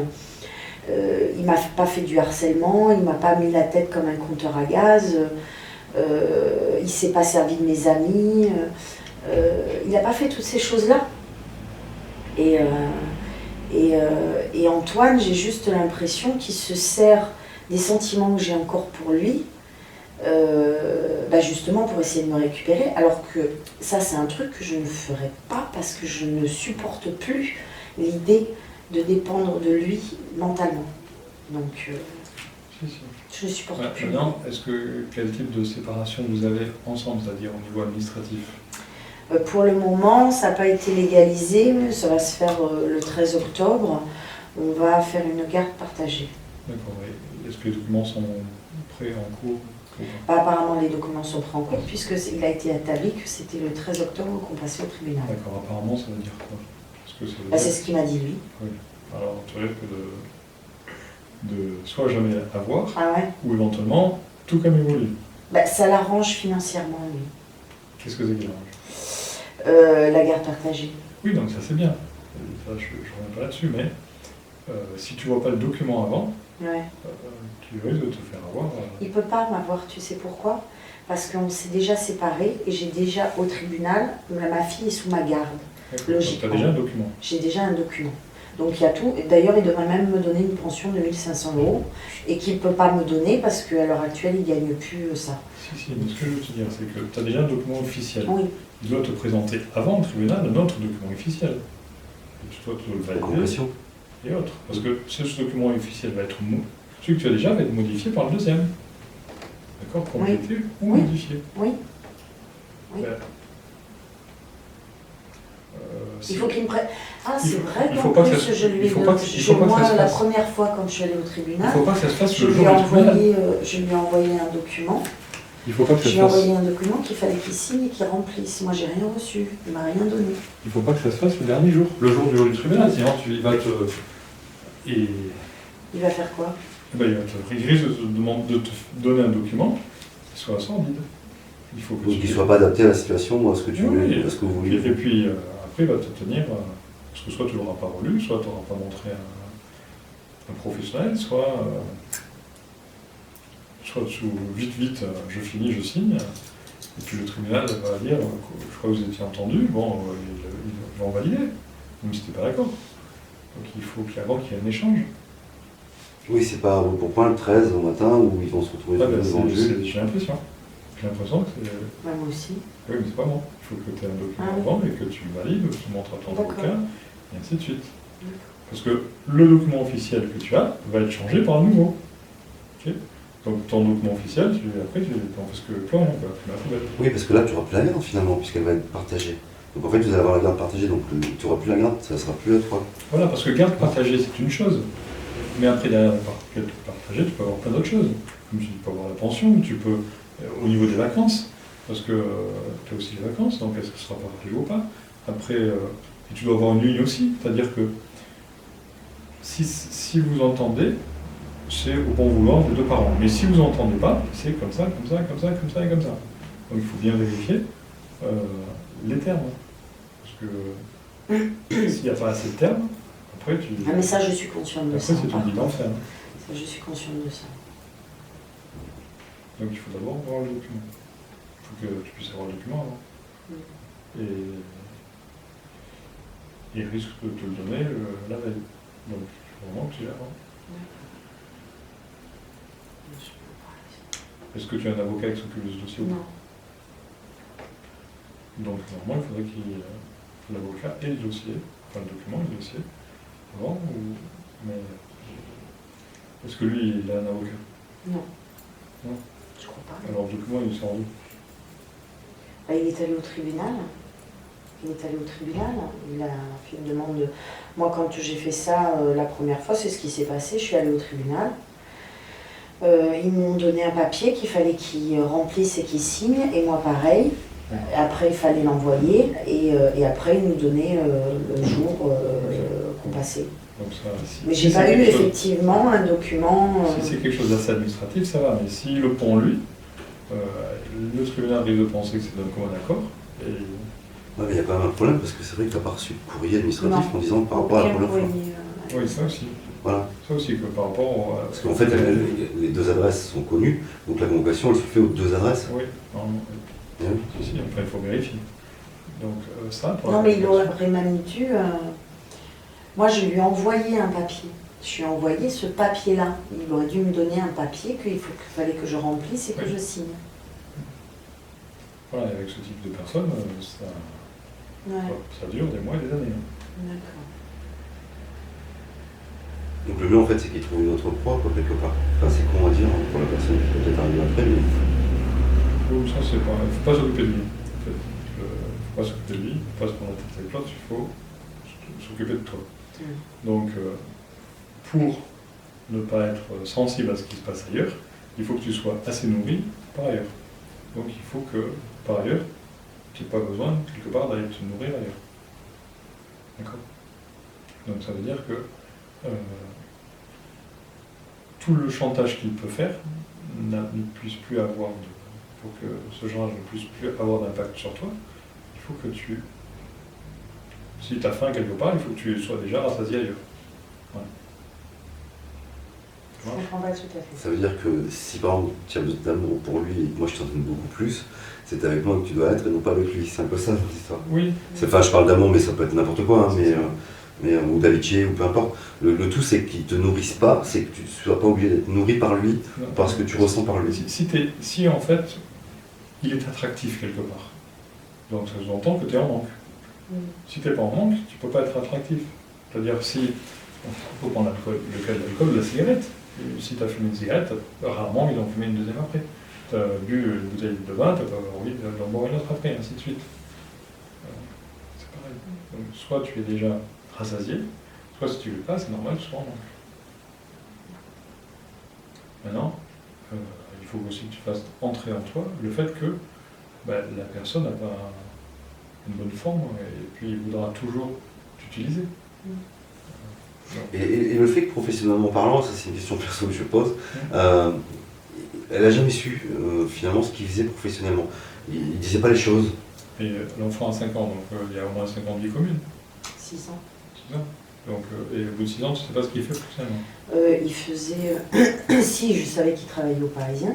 fait du harcèlement, il m'a pas mis la tête comme un compteur à gaz, il s'est pas servi de mes amis, il n'a pas fait toutes ces choses-là. Et Antoine, j'ai juste l'impression qu'il se sert des sentiments que j'ai encore pour lui, justement pour essayer de me récupérer, alors que ça c'est un truc que je ne ferai pas parce que je ne supporte plus l'idée de dépendre de lui mentalement. Donc je ne supporte plus.
Maintenant, quel type de séparation vous avez ensemble, c'est-à-dire au niveau administratif?
Pour le moment, ça n'a pas été légalisé, mais ça va se faire le 13 octobre. On va faire une garde partagée.
D'accord, et est-ce que les documents sont prêts en cours?
Apparemment, les documents sont prêts en cours, puisqu'il a été établi que c'était le 13 octobre qu'on passait au tribunal.
D'accord, apparemment, ça veut dire quoi?
C'est ce qu'il m'a dit lui.
Oui, alors tu risques de soit jamais avoir, ou éventuellement tout comme évolue.
Ça l'arrange financièrement, lui.
Qu'est-ce que c'est qui l'arrange?
La garde partagée.
Oui, donc ça c'est bien. Ça, je ne reviens pas là-dessus, mais si tu ne vois pas le document avant, tu risques de te faire avoir.
Il ne peut pas m'avoir, tu sais pourquoi? Parce qu'on s'est déjà séparés et j'ai déjà au tribunal, ma fille est sous ma garde. Logiquement.
Tu as déjà un document? J'ai
déjà un document. Donc il y a tout. D'ailleurs, il devrait même me donner une pension de 1 500 € et qu'il ne peut pas me donner parce qu'à l'heure actuelle, il ne gagne plus ça.
Si, mais ce que je veux te dire, c'est que tu as déjà un document officiel.
Oui.
Il doit te présenter avant le tribunal un autre document officiel. Et tu dois te le valider et autres. Parce que ce document officiel va être celui que tu as déjà va être modifié par le deuxième. D'accord? Complété ou modifié.
Oui. Il faut qu'il me prenne. Ah, c'est vrai qu'en plus, je lui ai donné. La première fois, quand je suis allée au tribunal,
il faut pas que ça se fasse le jour du tribunal.
Je lui ai envoyé un document.
Il faut pas que ça se fasse.
Je lui ai envoyé un document qu'il fallait qu'il signe et qu'il remplisse. Moi, j'ai rien reçu. Il m'a rien donné.
Il ne faut pas que ça se fasse le dernier jour. Le jour du tribunal, sinon il va te.
Il va faire quoi?
Il risque de te donner un document qui soit sordide. Il faut
qu'il ne soit pas adapté à la situation ou à ce que tu veux, à ce que vous voulez.
Et puis après, il va te tenir, parce que soit tu ne l'auras pas relu, soit tu n'auras pas montré un professionnel, soit vite, je finis, je signe, et puis le tribunal va dire, je crois que vous étiez entendu, bon, ils vont valider, même si tu n'es pas d'accord. Donc il faut qu'avant qu'il y ait un échange.
Oui, c'est pas pour point le 13 au matin où ils vont se retrouver devant le juge.
J'ai l'impression. J'ai l'impression que c'est...
moi aussi.
Oui, mais c'est pas bon. Il faut que tu aies un document avant et que tu valides, que tu montres à ton avocat, et ainsi de suite. Parce que le document officiel que tu as va être changé par un nouveau. Okay. Donc ton document officiel, après, tu n'en fais que plus rien.
Oui, parce que là, tu n'auras plus la garde finalement, puisqu'elle va être partagée. Donc en fait, vous allez avoir la garde partagée, donc tu n'auras plus la garde, ça ne sera plus à toi.
Voilà, parce que garde partagée, c'est une chose. Mais après, derrière la garde partagée, tu peux avoir plein d'autres choses. Comme tu peux avoir la pension, tu peux... Au niveau des vacances, parce que tu as aussi les vacances, donc est-ce que ce sera partagé ou pas? Après, et tu dois avoir une ligne aussi, c'est-à-dire que si vous entendez, c'est au bon vouloir des deux parents. Mais si vous n'entendez pas, c'est comme ça, comme ça, comme ça, comme ça et comme ça. Donc il faut bien vérifier les termes. Parce que s'il n'y a pas assez de termes, après tu...
Ah mais ça, je suis consciente de ça.
Après, c'est une vie d'enfer.
Ça, je suis consciente de ça.
Donc il faut d'abord voir le document. Il faut que tu puisses avoir le document avant. Et il risque de te le donner la veille. Donc il faut vraiment que tu l'aies avant. Est-ce que tu as un avocat qui s'occupe de ce dossier ou pas? Non. Donc normalement il faudrait qu'il y ait l'avocat et le dossier, enfin le document et le dossier, avant, mais Est-ce que lui, il a un avocat?
Non.
Non.
Je crois pas.
Alors, le document, il sort d'où?
Bah, il est allé au tribunal. Il est allé au tribunal. Il a fait une demande. Moi, quand j'ai fait ça la première fois, c'est ce qui s'est passé. Je suis allée au tribunal. Ils m'ont donné un papier qu'il fallait qu'ils remplissent et qu'ils signent. Et moi, pareil. Après, il fallait l'envoyer. Et après, ils nous donnaient le jour qu'on passait.
Donc ça,
Mais j'ai pas eu effectivement un document.
Si c'est quelque chose d'assez administratif, ça va. Mais s'il le prend lui, le tribunal risque de penser que c'est d'un commun accord. Et...
Ouais, mais il y a quand même un problème parce que c'est vrai que tu n'as pas reçu de courrier administratif en disant par rapport à la
Aucun
première fois.
courrier,
Oui, ça aussi.
Voilà.
Ça aussi, que par rapport à...
Parce qu'en fait, les deux adresses sont connues, donc la convocation, elle se fait aux deux adresses.
Oui, normalement.
Oui.
Si, si, après, il faut vérifier. Donc ça...
Non, mais il aurait même dû... Moi, je lui ai envoyé un papier. Je lui ai envoyé ce papier-là. Il aurait dû me donner un papier qu'il fallait que je remplisse et que je signe.
Voilà, avec ce type de personnes, ça dure des mois et des années.
D'accord.
Donc le mieux en fait c'est qu'il trouve une autre proie quoi, quelque part. Enfin c'est con à dire hein, pour la personne qui peut être arrivée après, mais...
Donc ça c'est pas... Il ne faut pas s'occuper de lui. En fait. Il ne faut pas s'occuper de lui, il ne faut pas se prendre la tête avec l'autre, il faut s'occuper de toi. Donc pour ne pas être sensible à ce qui se passe ailleurs, il faut que tu sois assez nourri par ailleurs. Donc il faut que, par ailleurs, tu n'aies pas besoin, quelque part, d'aller te nourrir ailleurs. D'accord? Donc ça veut dire que tout le chantage qu'il peut faire ne puisse plus avoir pour que ce chantage ne puisse plus avoir d'impact sur toi, il faut que tu... Si tu as faim quelque part, il faut que tu sois déjà rassasié ailleurs. Voilà.
Je comprends pas tout à fait.
Ça veut dire que si par exemple tu as besoin d'amour pour lui et que moi je t'en donne beaucoup plus, c'est avec moi que tu dois être et non pas avec lui. C'est un peu ça cette histoire.
Oui.
Enfin je parle d'amour mais ça peut être n'importe quoi, hein, ou d'amitié ou peu importe. Le tout c'est qu'il ne te nourrisse pas, c'est que tu ne sois pas obligé d'être nourri par lui parce que tu ressens par lui.
Si en fait il est attractif quelque part, donc ça sous-entend que tu es en manque. Si tu n'es pas en manque, tu ne peux pas être attractif. C'est-à-dire si, on peut prendre le cas de l'alcool ou de la cigarette. Si tu as fumé une cigarette, rarement ils ont fumé une deuxième après. Tu as bu une bouteille de vin, tu n'as pas envie d'en boire une autre après, ainsi de suite. C'est pareil. Donc soit tu es déjà rassasié, soit si tu ne veux pas, c'est normal, tu sois en manque. Maintenant, il faut aussi que tu fasses entrer en toi le fait que la personne n'a pas une bonne forme et puis il voudra toujours t'utiliser.
Et le fait que professionnellement parlant, ça c'est une question perso que je pose, elle n'a jamais su finalement ce qu'il faisait professionnellement. Il ne disait pas les choses.
Et l'enfant a 5 ans, donc il y a au moins 5 ans de vie commune.
6 ans.
6 ans. Donc, et au bout de 6 ans, tu ne sais pas ce qu'il fait professionnellement.
Il faisait... si, je savais qu'il travaillait au Parisien,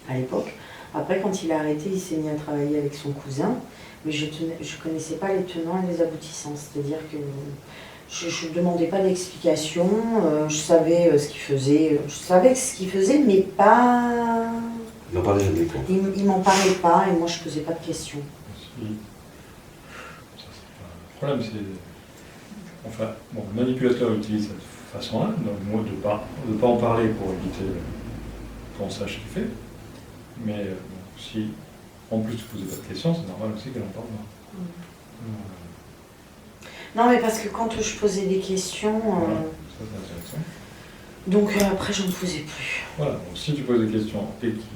à l'époque. Après, quand il a arrêté, il s'est mis à travailler avec son cousin. Mais je ne connaissais pas les tenants et les aboutissants. C'est-à-dire que je ne demandais pas d'explication. Je savais ce qu'il faisait. Je savais ce qu'il faisait, mais pas...
Il n'en parlait jamais, quoi.
Il m'en parlait pas et moi, je ne posais pas de questions.
Si. Ça, c'est pas un problème, c'est... Enfin, bon, le manipulateur utilise cette façon-là, donc moi de pas en parler pour éviter qu'on sache ce qu'il fait. Mais si en plus tu ne posais pas de questions, c'est normal aussi qu'elle en parle pas.
Non, mais parce que quand je posais des questions...
Voilà, ça c'est intéressant.
Donc après, je ne posais plus.
Voilà, donc si tu poses des questions et qui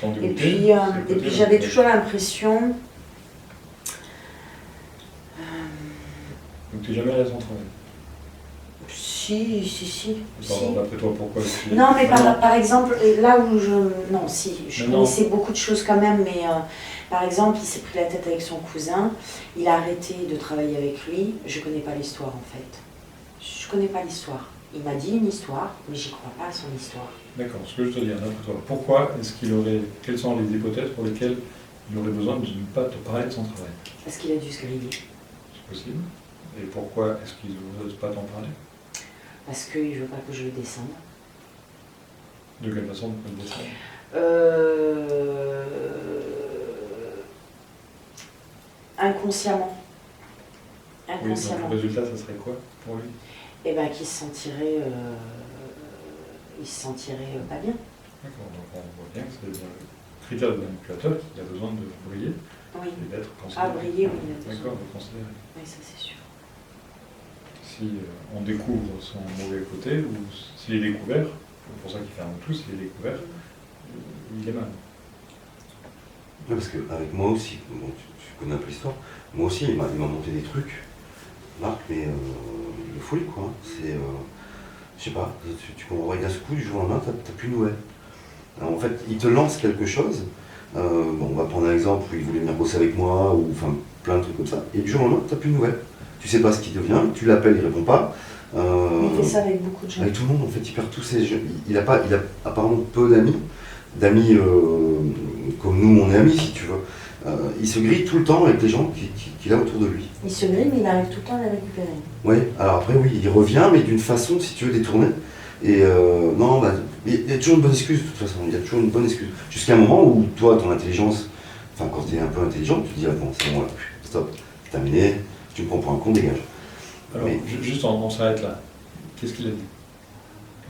t'en dégoûtait...
Et puis j'avais toujours l'impression...
Donc tu n'es jamais allé à son travail?
Si.
D'après toi, pourquoi?
Non, mais par exemple, là où je... Non, si, je connaissais beaucoup de choses quand même, mais par exemple, il s'est pris la tête avec son cousin, il a arrêté de travailler avec lui, je ne connais pas l'histoire en fait. Je ne connais pas l'histoire. Il m'a dit une histoire, mais j'y crois pas à son histoire.
D'accord, ce que je te dis, d'après toi, pourquoi est-ce qu'il aurait... Quelles sont les hypothèses pour lesquelles il aurait besoin de ne pas te parler de son travail?
Parce qu'il a dû se griller.
C'est possible. Et pourquoi est-ce qu'il n'ose pas t'en parler?
Parce qu'il ne veut pas que je le descende.
De quelle façon tu peux le descendre?
Inconsciemment.
Oui, donc le résultat, ça serait quoi pour lui?
et ben qu'il se sentirait pas bien.
D'accord, donc on voit bien que c'est bien le critère du manipulateur qui a besoin de briller
Oui.
et d'être considéré.
À briller, oui. il a besoin.
D'accord, de considérer.
Oui, ça c'est sûr.
Si on découvre son mauvais côté, ou s'il est découvert, c'est pour ça qu'il fait un tout, s'il est découvert, il est mal.
Oui, parce qu'avec moi aussi, bon, tu connais un peu l'histoire, moi aussi il m'a monté des trucs, Marc, mais de folie quoi. C'est, je sais pas, tu comprends, d'un coup, du jour au lendemain, t'as plus de nouvelles. Alors, en fait, il te lance quelque chose, bon, on va prendre un exemple où il voulait venir bosser avec moi, ou enfin plein de trucs comme ça, et du jour au lendemain, t'as plus de nouvelles. Tu sais pas ce qu'il devient, tu l'appelles, il répond pas.
Il fait ça avec beaucoup de gens.
Avec tout le monde, en fait, il perd tous ses jeux. Il a apparemment peu d'amis comme nous, on est amis, si tu veux. Il se grille tout le temps avec les gens qu'il a autour de lui.
Il se grille, mais il arrive tout le temps à les récupérer.
Oui, alors après, oui, il revient, mais d'une façon, si tu veux, détournée. Et non, bah, il y a toujours une bonne excuse, de toute façon, il y a toujours une bonne excuse. Jusqu'à un moment où, toi, ton intelligence, enfin, quand tu es un peu intelligent, tu te dis, ah, bon, c'est bon, là, stop, c'est terminé, tu me prends pour un con, dégage.
Alors,
Mais-
juste on s'arrête là. Qu'est-ce qu'il a dit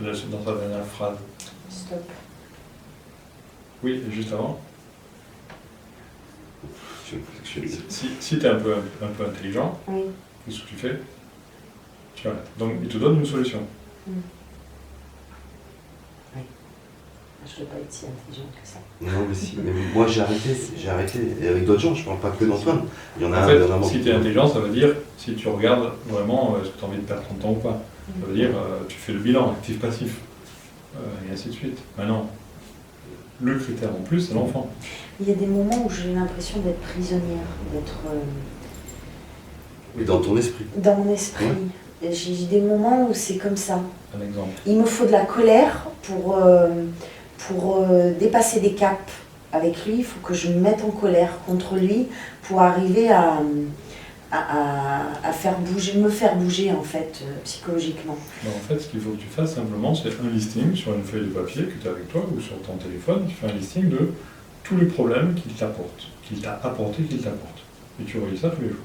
dans sa dernière phrase?
Stop.
Oui, et juste avant.
Je
Si tu es un peu intelligent,
Oui.
qu'est-ce que tu fais? Tu arrêtes. Donc il te donne une solution.
Je ne dois pas être si intelligente que ça.
Non, mais si, mais moi j'ai arrêté, et avec d'autres gens, je parle pas que d'Antoine. Il y en a
En
un,
fait,
il y en a
si tu es intelligent, ça veut dire, si tu regardes vraiment, est-ce que tu as envie de perdre ton temps ou pas? Ça veut dire, tu fais le bilan actif-passif, et ainsi de suite. Maintenant, le critère en plus, c'est l'enfant.
Il y a des moments où j'ai l'impression d'être prisonnière, d'être
Mais dans ton esprit.
dans mon esprit. Et j'ai des moments où c'est comme ça.
Un exemple.
Il me faut de la colère pour dépasser des caps avec lui. Il faut que je me mette en colère contre lui pour arriver à me faire bouger en fait, psychologiquement.
Donc, en fait, ce qu'il faut que tu fasses simplement, c'est un listing sur une feuille de papier que tu as avec toi ou sur ton téléphone. Tu fais un listing de tous les problèmes qu'il t'apporte, qu'il t'a apporté, qu'il t'apporte. Et tu relis ça tous les jours.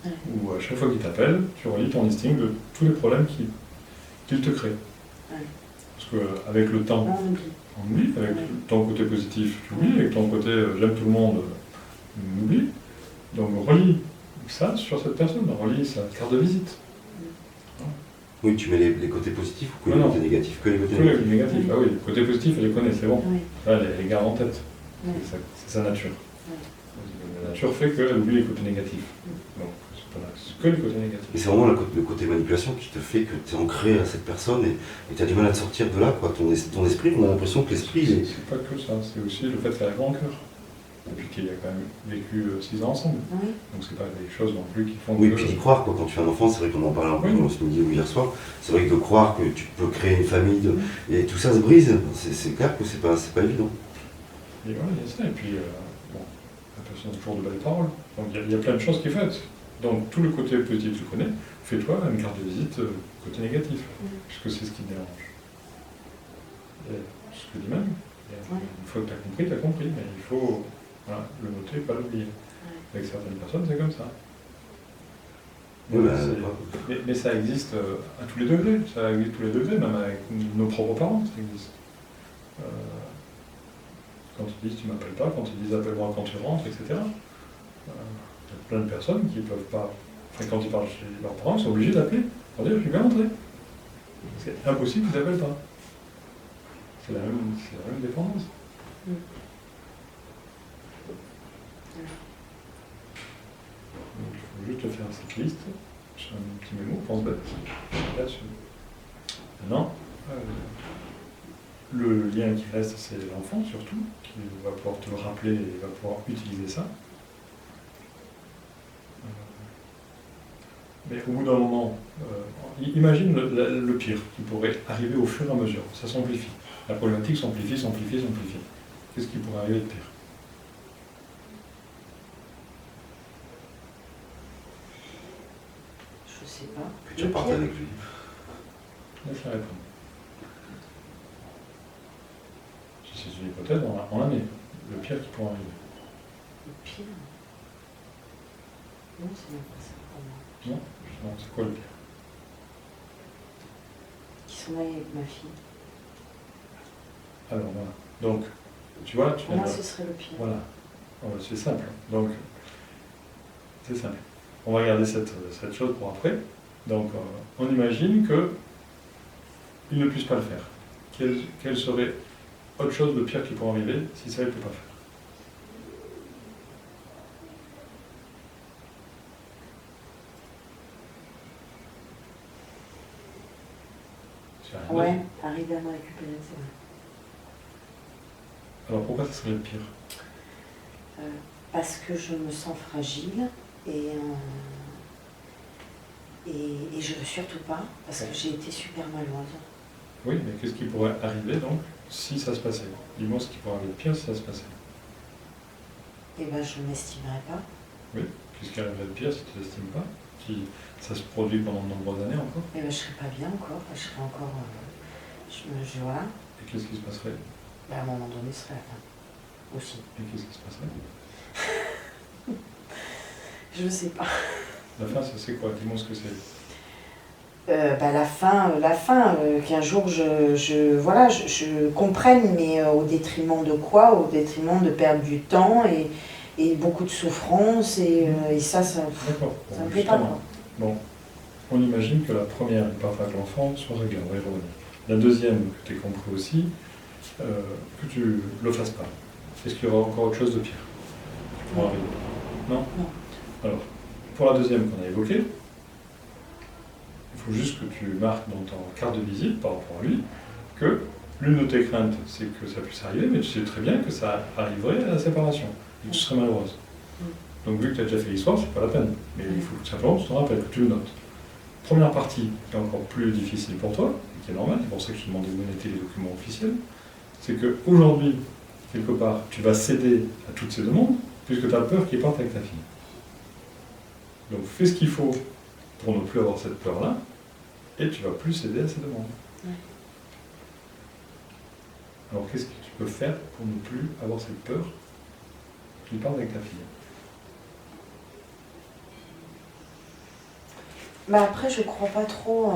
Ouais.
Ou à chaque fois qu'il t'appelle, tu relis ton listing de tous les problèmes qu'il te crée.
Ouais.
Parce qu'avec le temps,
On oublie.
on oublie. Avec
Ouais.
ton côté positif, tu oublies. Avec ton côté j'aime tout le monde, on oublie. Donc relis ça sur cette personne, relis sa carte de visite.
Oui, tu mets les côtés positifs ou que
Non,
les
non.
côtés négatifs? Que les côtés
Que
négatifs.
les négatifs, ah oui, le côté positif, elle les connaît, c'est bon.
Oui.
Là, elle les garde en tête.
Ouais.
C'est sa nature. La nature fait qu'elle oublie les côtés négatifs. Donc, c'est que les côtés
Et
négatifs.
c'est vraiment le côté manipulation qui te fait que tu es ancré à cette personne et tu as du mal à te sortir de là, quoi. Ton esprit, on a l'impression que l'esprit, il est...
C'est pas que ça, c'est aussi le fait qu'elle a grand cœur. Et puis qu'il a quand même vécu 6 ans ensemble.
Oui.
Donc c'est pas des choses non plus qui font
Oui,
que...
puis d'y croire, quoi. Quand tu es un enfant, c'est vrai qu'on en parlait un peu
Oui.
ce midi ou hier soir, c'est vrai que de croire que tu peux créer une famille, et tout ça se brise, c'est clair que c'est pas évident.
Et voilà, il y a ça. Et puis, bon, la personne a toujours de belles paroles. Donc il y a plein de choses qui sont faites. Donc tout le côté positif, tu connais. Fais-toi une carte de visite côté négatif, puisque c'est ce qui te dérange. Et ce que je dis même, une fois que tu as compris, mais il faut le noter, pas l'oublier. Avec certaines personnes, c'est comme ça.
Oui,
Mais ça existe à tous les degrés, ça existe à tous les degrés, même avec nos propres parents, ça existe. Quand ils disent tu m'appelles pas, quand ils disent appelle-moi quand tu rentres, etc. Il y a plein de personnes qui ne peuvent pas, enfin quand ils parlent chez leurs parents, ils sont obligés d'appeler pour dire je suis bien rentré. C'est impossible qu'ils n'appellent pas. C'est la même dépendance. Donc, il faut juste faire cette liste sur un petit mémo, pense bête, là-dessus. Maintenant, le lien qui reste, c'est l'enfant surtout, qui va pouvoir te le rappeler et va pouvoir utiliser ça. Mais au bout d'un moment, imagine le pire qui pourrait arriver au fur et à mesure. Ça s'amplifie. La problématique s'amplifie. Qu'est-ce qui pourrait arriver de pire?
Je sais pas.
Que tu repartes avec lui.
Laisse-la répondre. Si c'est une hypothèse, on la met. Le pire qui pourrait arriver.
Le pire. Non, c'est même pas ça pour moi.
Non, justement, c'est quoi le pire?
s'en aille avec ma fille.
Alors voilà. Donc, tu vois, tu
Pour moi, ce serait le pire.
Voilà. C'est simple. Donc, c'est simple. On va garder cette chose pour après. Donc, on imagine qu'il ne puisse pas le faire. Quelle serait autre chose de pire qui pourrait arriver si ça, il ne peut pas faire?
Ouais, arriver à me récupérer, c'est vrai.
Alors pourquoi ça serait le pire?
Parce que je me sens fragile et je veux surtout pas, parce que j'ai été super malheureuse.
Oui, mais qu'est-ce qui pourrait arriver donc si ça se passait? Dis-moi ce qui pourrait arriver de pire si ça se passait.
Eh ben, je ne m'estimerais pas.
Oui, qu'est-ce qui arriverait de pire si tu ne l'estimes pas? Si ça se produit pendant de nombreuses années encore?
Eh ben, je serais pas bien encore, je serais encore... voilà.
Et qu'est-ce qui se passerait?
Ben, à un moment donné, ce serait la fin. Aussi.
Et qu'est-ce qui se passerait?
Je ne sais pas.
La fin, c'est quoi? Dis-moi ce que c'est.
La fin, qu'un jour je comprenne, mais au détriment de quoi? Au détriment de perdre du temps et beaucoup de souffrance, et ça
D'accord.
Ça me plaît pas, quoi.
Bon, on imagine que la première, une part avec l'enfant, soit réglée, on va y revenir. La deuxième, que tu aies compris aussi, que tu ne le fasses pas. Est-ce qu'il y aura encore autre chose de pire qui pourra arriver? Non?
Non.
Alors, pour la deuxième qu'on a évoquée, il faut juste que tu marques dans ton carte de visite par rapport à lui que l'une de tes craintes, c'est que ça puisse arriver, mais tu sais très bien que ça arriverait à la séparation et que tu serais malheureuse. Donc, vu que tu as déjà fait l'histoire, c'est pas la peine. Mais il faut simplement que tu te rappelles, que tu le notes. Première partie, qui est encore plus difficile pour toi, et qui est normale, c'est pour ça que je te demandais où étaient les documents officiels, c'est qu'aujourd'hui, quelque part, tu vas céder à toutes ces demandes, puisque tu as peur qu'ils partent avec ta fille. Donc, fais ce qu'il faut pour ne plus avoir cette peur-là, et tu ne vas plus céder à ces demandes.
Ouais.
Alors, qu'est-ce que tu peux faire pour ne plus avoir cette peur qu'ils partent avec ta fille?
Bah après, je crois pas trop.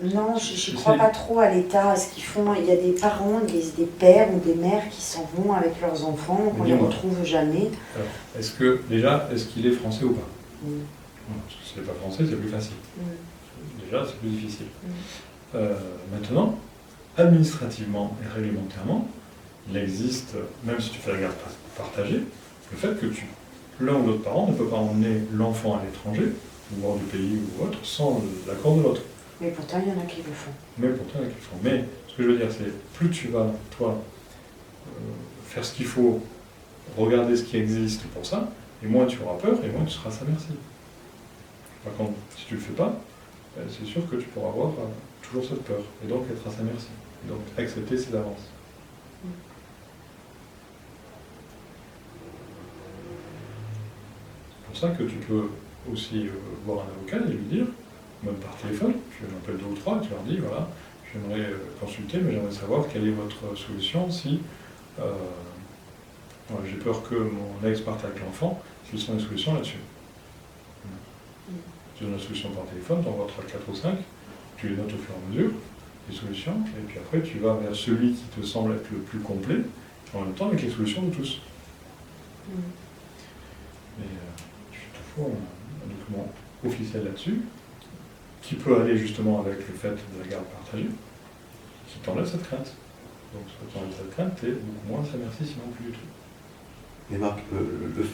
Non, je crois pas trop à l'État, à ce qu'ils font. Il y a des parents, des pères ou des mères qui s'en vont avec leurs enfants, qu'on ne les retrouve jamais.
Alors, est-ce qu'il est français ou pas? Parce que si n'est pas français, c'est plus facile. Déjà, c'est plus difficile. Maintenant, administrativement et réglementairement, il existe, même si tu fais la garde partagée, le fait que l'un ou l'autre parent ne peut pas emmener l'enfant à l'étranger, ou hors du pays ou autre, sans l'accord de l'autre.
Mais pourtant, il y en a qui le font.
Mais ce que je veux dire, c'est plus tu vas, toi, faire ce qu'il faut, regarder ce qui existe pour ça, et moins tu auras peur, et moins tu seras à sa merci. Par contre, si tu ne le fais pas, c'est sûr que tu pourras avoir toujours cette peur, et donc être à sa merci. Et donc accepter ses avances. C'est pour ça que tu peux aussi voir un avocat et lui dire, même par téléphone, tu m'appelles 2 ou 3, tu leur dis, voilà, j'aimerais consulter, mais j'aimerais savoir quelle est votre solution si j'ai peur que mon ex parte avec l'enfant, quelles sont les solutions là-dessus. Tu donnes la solution par téléphone, tu envoies 3, 4 ou 5, tu les notes au fur et à mesure, les solutions, et puis après tu vas vers celui qui te semble être le plus complet, en même temps avec les solutions de tous. Mais il te faut un document officiel là-dessus, qui peut aller justement avec le fait de la garde partagée, qui t'enlève cette crainte. Donc si tu enlèves cette crainte, tu es beaucoup moins à sa merci, sinon plus du tout.
Mais Marc,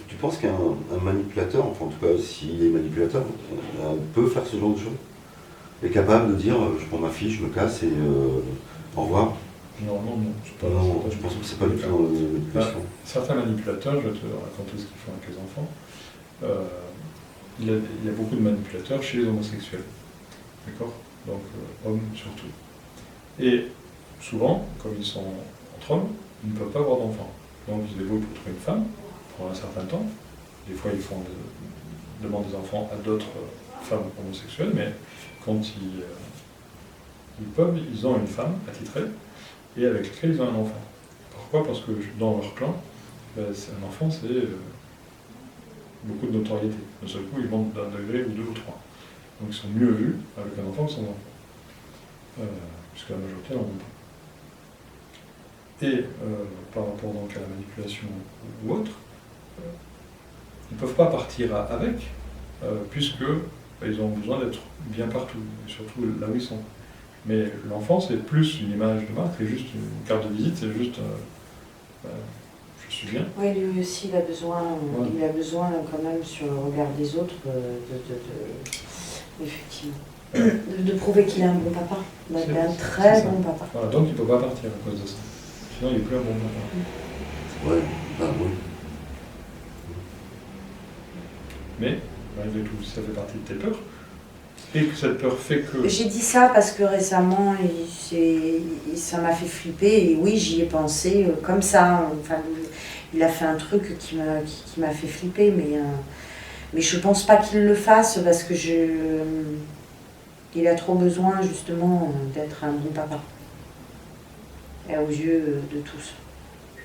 tu penses qu'un manipulateur, enfin en tout cas s'il est manipulateur, peut faire ce genre de choses? Est capable de dire je prends ma fille, je me casse et au revoir?
Normalement non.
Je pense que c'est pas du tout dans le manipulation.
Certains manipulateurs, je vais te raconter ce qu'ils font avec les enfants, il y a beaucoup de manipulateurs chez les homosexuels. D'accord? Donc hommes surtout. Et souvent, comme ils sont entre hommes, ils ne peuvent pas avoir d'enfants. Donc ils se débrouillent pour trouver une femme pendant un certain temps. Des fois, ils demandent des enfants à d'autres femmes homosexuelles, mais quand ils peuvent, ils ont une femme attitrée et avec laquelle ils ont un enfant. Pourquoi? Parce que dans leur clan, un enfant, c'est beaucoup de notoriété. D'un seul coup, ils montent d'un degré ou 2 ou 3. Donc ils sont mieux vus avec un enfant que sans enfant. puisque la majorité n'en veut pas. Et par rapport donc à la manipulation ou autre, ils ne peuvent pas partir avec, puisque ils ont besoin d'être bien partout, et surtout là où ils sont. Mais l'enfant, c'est plus une image de marque, c'est juste une carte de visite, c'est juste je suis bien.
Oui, lui aussi, il a besoin quand même, sur le regard des autres, effectivement, de prouver qu'il est un bon papa, un très bon papa.
Voilà, donc il ne peut pas partir à cause de ça. Sinon, il n'est plus un bon papa.
Ouais, oui.
Mais, malgré tout, ça fait partie de tes peurs. Et que cette peur fait que...
J'ai dit ça parce que récemment, ça m'a fait flipper. Et oui, j'y ai pensé comme ça. Enfin, il a fait un truc qui m'a fait flipper. Mais je pense pas qu'il le fasse parce que il a trop besoin justement d'être un bon papa. Et aux yeux de tous.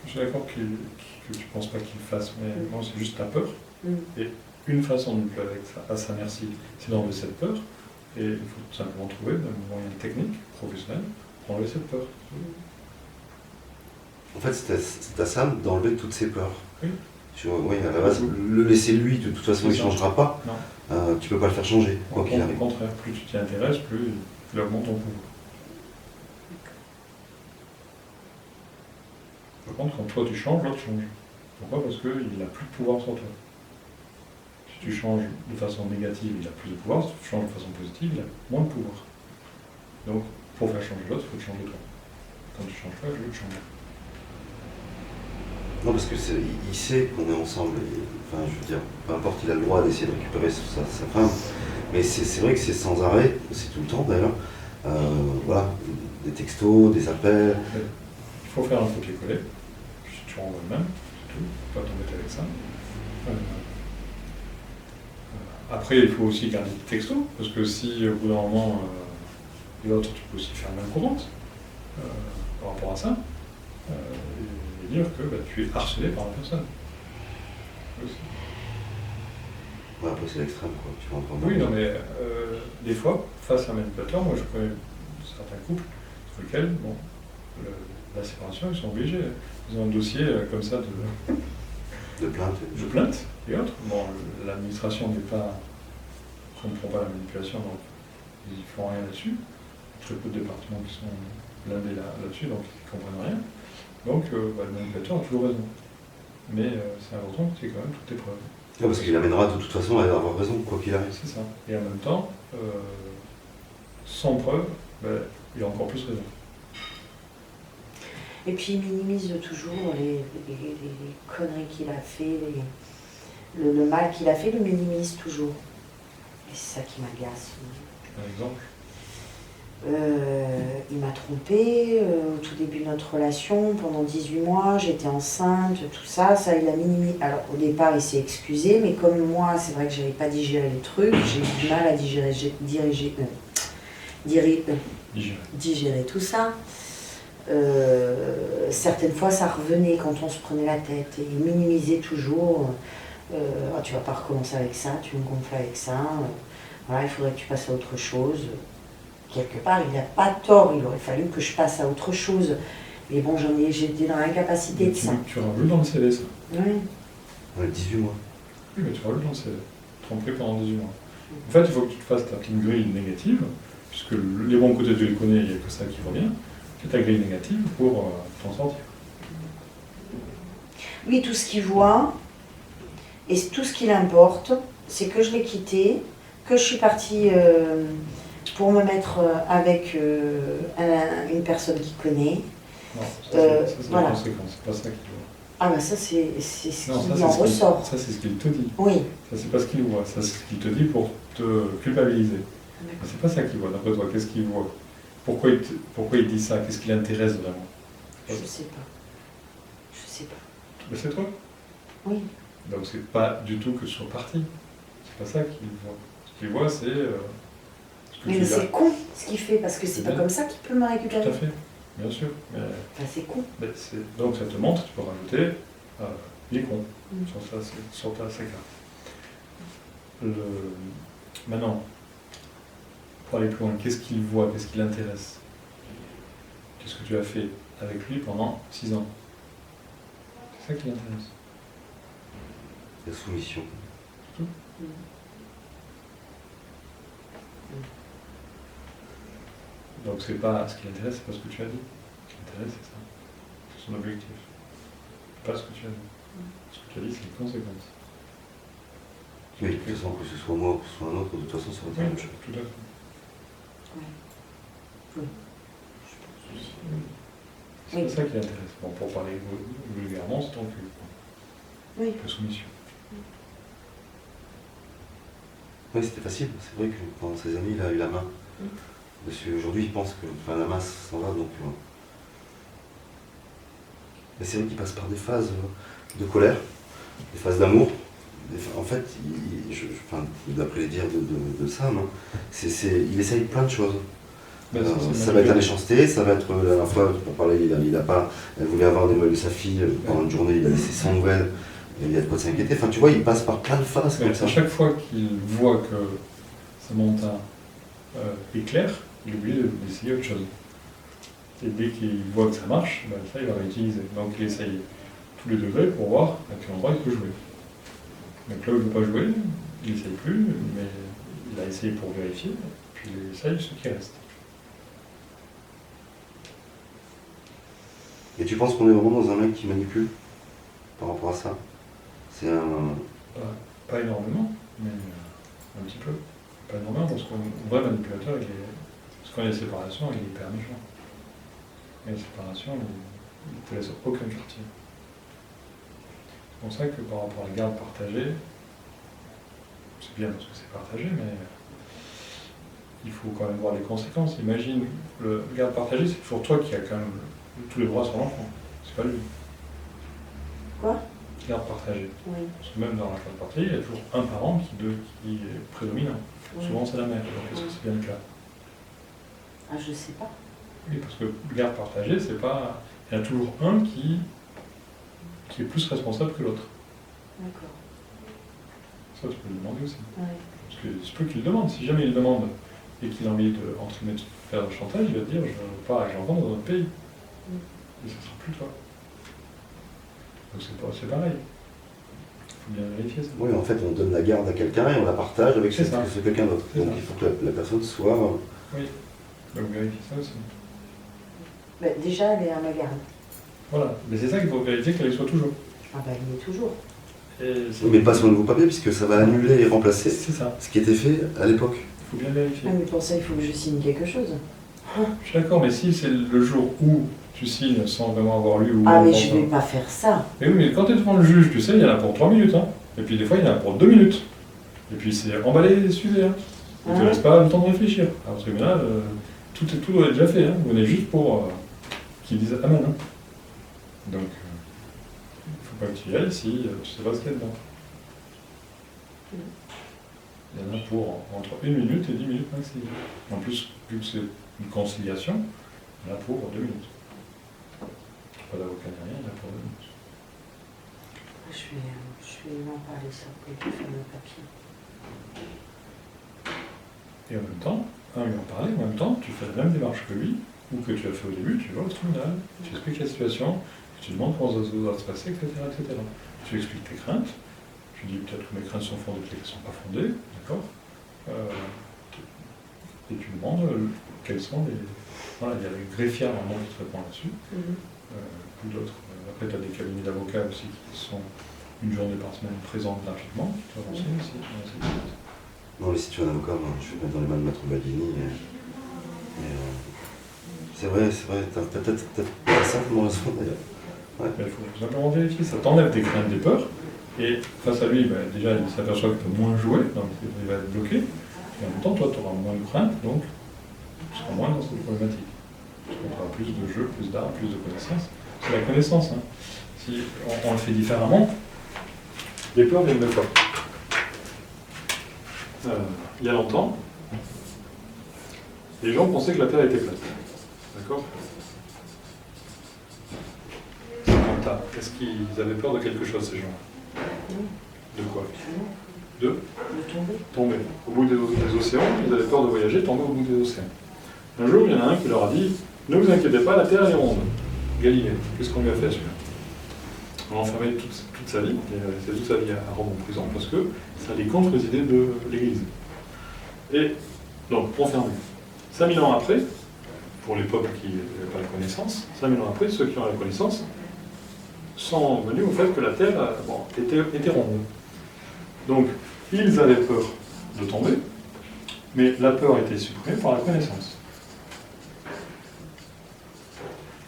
Je suis d'accord que tu ne penses pas qu'il le fasse, mais non, c'est juste ta peur. Et une façon de lutter avec ça, à sa merci, c'est d'enlever cette peur. Et il faut tout simplement trouver un moyen technique, professionnel, pour enlever cette peur.
En fait, c'est à Sam d'enlever toutes ses peurs.
Oui.
Oui, à la base, le laisser lui, de toute façon, il ne changera pas. Tu ne peux pas le faire changer, quoi qu'il arrive.
Au contraire, plus tu t'y intéresses, plus il augmente ton pouvoir. Par contre, quand toi tu changes, l'autre change. Pourquoi? Parce qu'il n'a plus de pouvoir sur toi. Si tu changes de façon négative, il a plus de pouvoir. Si tu changes de façon positive, il a moins de pouvoir. Donc, pour faire changer l'autre, il faut te changer toi. Quand tu changes pas, l'autre change.
Non, parce que il sait qu'on est ensemble. Enfin, je veux dire, peu importe, il a le droit d'essayer de récupérer sa femme. Mais c'est vrai que c'est sans arrêt, c'est tout le temps d'ailleurs. Voilà, des textos, des appels.
Il faut faire un copier-coller. Tu renvoies le même, c'est tout. Pas t'embêter avec ça. Après, il faut aussi garder des textos, parce que si au bout d'un moment, l'autre, tu peux aussi faire la même courante par rapport à ça, et dire que tu es harcelé par la personne. Aussi.
Ouais, après c'est l'extrême, quoi. Tu vas vraiment...
Oui, non, mais des fois, face à un manipulateur, moi je connais certains couples sur lesquels, bon, la séparation, ils sont obligés. Ils ont un dossier comme ça
de plainte.
De plainte et autres. Bon, l'administration ne comprend pas la manipulation, donc ils ne font rien là-dessus. Très peu de départements qui sont blindés là-dessus, donc ils ne comprennent rien. Donc le manipulateur a toujours raison. Mais c'est important que tu aies quand même toutes tes preuves.
Ouais, parce qu'il amènera de toute façon à avoir raison, quoi qu'il arrive.
C'est ça. Et en même temps, sans preuve, il a encore plus raison.
Et puis il minimise toujours les conneries qu'il a fait, le mal qu'il a fait, il le minimise toujours. Et c'est ça qui m'agace.
Un exemple?
Il m'a trompée au tout début de notre relation, pendant 18 mois, j'étais enceinte, tout ça, il a minimisé. Alors au départ il s'est excusé, mais comme moi c'est vrai que j'avais pas digéré les trucs, j'ai eu du mal à digérer tout ça. Certaines fois ça revenait quand on se prenait la tête et il minimisait toujours. Tu vas pas recommencer avec ça, tu me gonfles avec ça, voilà, il faudrait que tu passes à autre chose. Quelque part, il n'a pas tort, il aurait fallu que je passe à autre chose. Mais bon, j'étais dans l'incapacité de ça.
Tu rajoutes dans le CV ça?
Oui.
18 mois.
Oui, mais tu rajoutes dans le CV. Trompé pendant 18 mois. En fait, il faut que tu te fasses ta petite grille négative, puisque les bons côtés tu les connais, il n'y a que ça qui revient. Fais ta grille négative pour t'en sortir.
Lui, tout ce qu'il voit, et tout ce qui l'importe, c'est que je l'ai quitté, que je suis partie pour me mettre avec une personne qu'il connaît.
Non, c'est
voilà.
la conséquence, c'est pas ça qu'il voit.
Ah ben ça, c'est ce
Non,
qui en ressort.
Ça, c'est ce qu'il te dit.
Oui.
Ça, c'est pas ce qu'il voit. Ça, c'est ce qu'il te dit pour te culpabiliser. Mais c'est pas ça qu'il voit. D'après toi, qu'est-ce qu'il voit? Pourquoi il dit ça? Qu'est-ce qui l'intéresse vraiment?
Je sais pas. Je sais pas.
Mais c'est toi.
Oui.
Donc c'est pas du tout que tu sois parti. C'est pas ça qu'il voit. Ce qu'il voit, c'est ce que
Mais
tu
c'est con ce qu'il fait, parce que c'est pas comme ça qu'il peut me récupérer.
Tout à fait, bien sûr. Mais,
enfin, c'est con.
Donc ça te montre, tu peux rajouter les cons sur ta séquence. Maintenant, pour aller plus loin, qu'est-ce qu'il voit, qu'est-ce qui l'intéresse? Qu'est-ce que tu as fait avec lui pendant 6 ans? C'est ça qui l'intéresse.
La soumission.
C'est tout. Donc c'est pas ce qui l'intéresse, c'est pas ce que tu as dit. Ce qui l'intéresse, c'est ça. C'est son objectif. Pas ce que tu as dit. Ce que tu as dit, c'est les conséquences.
Oui, de toute façon, que ce soit moi ou que ce soit un autre, de toute façon, ça va être la même chose.
Tout à fait.
Oui. Oui. Je pense aussi.
C'est ça qui l'intéresse. Bon, pour parler vulgairement, c'est ton cul.
Oui.
La soumission.
Oui, c'était facile. C'est vrai que pendant ses années, il a eu la main. Parce qu'aujourd'hui, il pense que la masse s'en va, donc... Mais c'est vrai qu'il passe par des phases de colère, des phases d'amour. En fait, d'après les dires de Sam, hein, il essaye plein de choses. Ça va être la méchanceté, ça va être la dernière fois, pour parler, elle voulait avoir des nouvelles de sa fille, pendant une journée, il a laissé sans nouvelles, il y a de quoi s'inquiéter. Enfin, tu vois, il passe par plein de phases comme ça.
À chaque fois qu'il voit que Samantha est claire, il oublie d'essayer autre chose. Et dès qu'il voit que ça marche, ça il va réutiliser. Donc il essaye tous les degrés pour voir à quel endroit il peut jouer. Donc là où il ne peut pas jouer, il n'essaye plus, mais il a essayé pour vérifier, puis il essaye ce qui reste.
Et tu penses qu'on est vraiment dans un mec qui manipule par rapport à ça? C'est un...
Pas énormément, mais un petit peu. Pas énormément, parce qu'un vrai manipulateur, parce quand il y a séparation, il est hyper méchant. Et la séparation, il ne te laisse aucun quartier. C'est pour ça que par rapport à la garde partagée, c'est bien parce que c'est partagé, mais il faut quand même voir les conséquences. Imagine, le garde partagé, c'est toujours toi qui as quand même tous les droits sur l'enfant, c'est pas lui.
Quoi?
Garde partagée.
Oui.
Parce que même dans la garde partagée, il y a toujours un parent qui est prédominant.
Oui.
Souvent c'est la mère, donc est-ce que c'est bien le cas?
Ah, je sais pas.
Oui, parce que garde partagée, c'est pas... Il y en a toujours un qui est plus responsable que l'autre.
D'accord.
Ça, tu peux le demander aussi.
Oui.
Parce que c'est peu qu'il le demande. Si jamais il le demande et qu'il a envie de faire le chantage, il va te dire « je pars avec l'enfant dans un autre pays ». Et ce ne sera plus toi. Donc c'est pareil. Il faut bien vérifier ça.
Oui, en fait, on donne la garde à quelqu'un et on la partage avec quelqu'un d'autre. Donc
ça.
il faut que la personne soit...
Oui, donc vérifier ça aussi.
Ben, déjà, elle est à ma garde.
Voilà, mais c'est ça qu'il faut vérifier qu'elle y soit toujours.
Ah ben, elle y est toujours.
Oui, mais pas sur le nouveau papier, puisque ça va annuler et remplacer
C'est ça.
ce qui était fait à l'époque.
Il faut bien vérifier.
Ah, mais pour ça, il faut que je signe quelque chose.
Je suis d'accord, mais si c'est le jour où tu signes sans vraiment avoir lu ou...
Ah, mais je vais pas faire ça.
Mais oui, mais quand tu es devant le juge, tu sais, il y en a pour 3 minutes. Hein. Et puis des fois, il y en a pour 2 minutes. Et puis c'est emballé, suivi. Hein. Tu ne te laisses pas le temps de réfléchir. Alors, au tribunal, tout est déjà fait. Hein. Vous venez juste pour qu'ils disent amen. Hein. Donc, il ne faut pas que tu y ailles si tu ne sais pas ce qu'il y a dedans. Il y en a pour entre 1 minute et 10 minutes maximum. En plus, vu que c'est une conciliation, il y en a pour 2 minutes. Pas d'avocat ni rien, il y en a pour 2 minutes.
Je vais en parler ça pour que tu fasses le papier.
Et en même temps, lui en parler, en même temps, tu fais la même démarche que lui, ou que tu as fait au début, tu vas au tribunal, tu expliques la situation, tu demandes comment ça doit se passer, etc., etc. Tu expliques tes craintes, tu dis peut-être que mes craintes sont fondées, peut-être qu'elles ne sont pas fondées, d'accord, et tu demandes quels sont les... Voilà, il y a les greffiers normalement qui te répondent là-dessus, ou d'autres. Après, tu as des cabinets d'avocats aussi qui sont une journée par semaine présents gratuitement, tu te renseignes aussi.
Non, mais si tu es un avocat, moi, je vais mettre dans les mains de Maître Badini. C'est vrai, t'as peut-être certainement raison d'ailleurs. Ouais.
Il faut tout simplement vérifier, ça t'enlève des craintes, des peurs, et face à lui, déjà il s'aperçoit que tu peux moins jouer, donc il va être bloqué, et en même temps, toi tu auras moins de craintes, donc tu seras moins dans cette problématique. Tu auras plus de jeux, plus d'arts, plus de connaissances. C'est la connaissance. Hein. Si on le fait différemment, les peurs viennent de quoi? Il y a longtemps, les gens pensaient que la Terre était plate. D'accord? Est-ce qu'ils avaient peur de quelque chose, ces gens-là? De quoi? de
tomber.
tomber. Au bout des océans, ils avaient peur de voyager, tomber au bout des océans. Un jour, il y en a un qui leur a dit « Ne vous inquiétez pas, la Terre est ronde. » Galilée, qu'est-ce qu'on lui a fait à celui-là? On l'a enfermé toute sa vie, il est resté toute sa vie à Rome en prison, parce que ça allait contre les idées de l'Église. Et donc, enfermé. 5000 ans après, pour les peuples qui n'avaient pas la connaissance, 5000 ans après, ceux qui ont la connaissance sont venus au fait que la Terre était ronde. Donc, ils avaient peur de tomber, mais la peur était supprimée par la connaissance.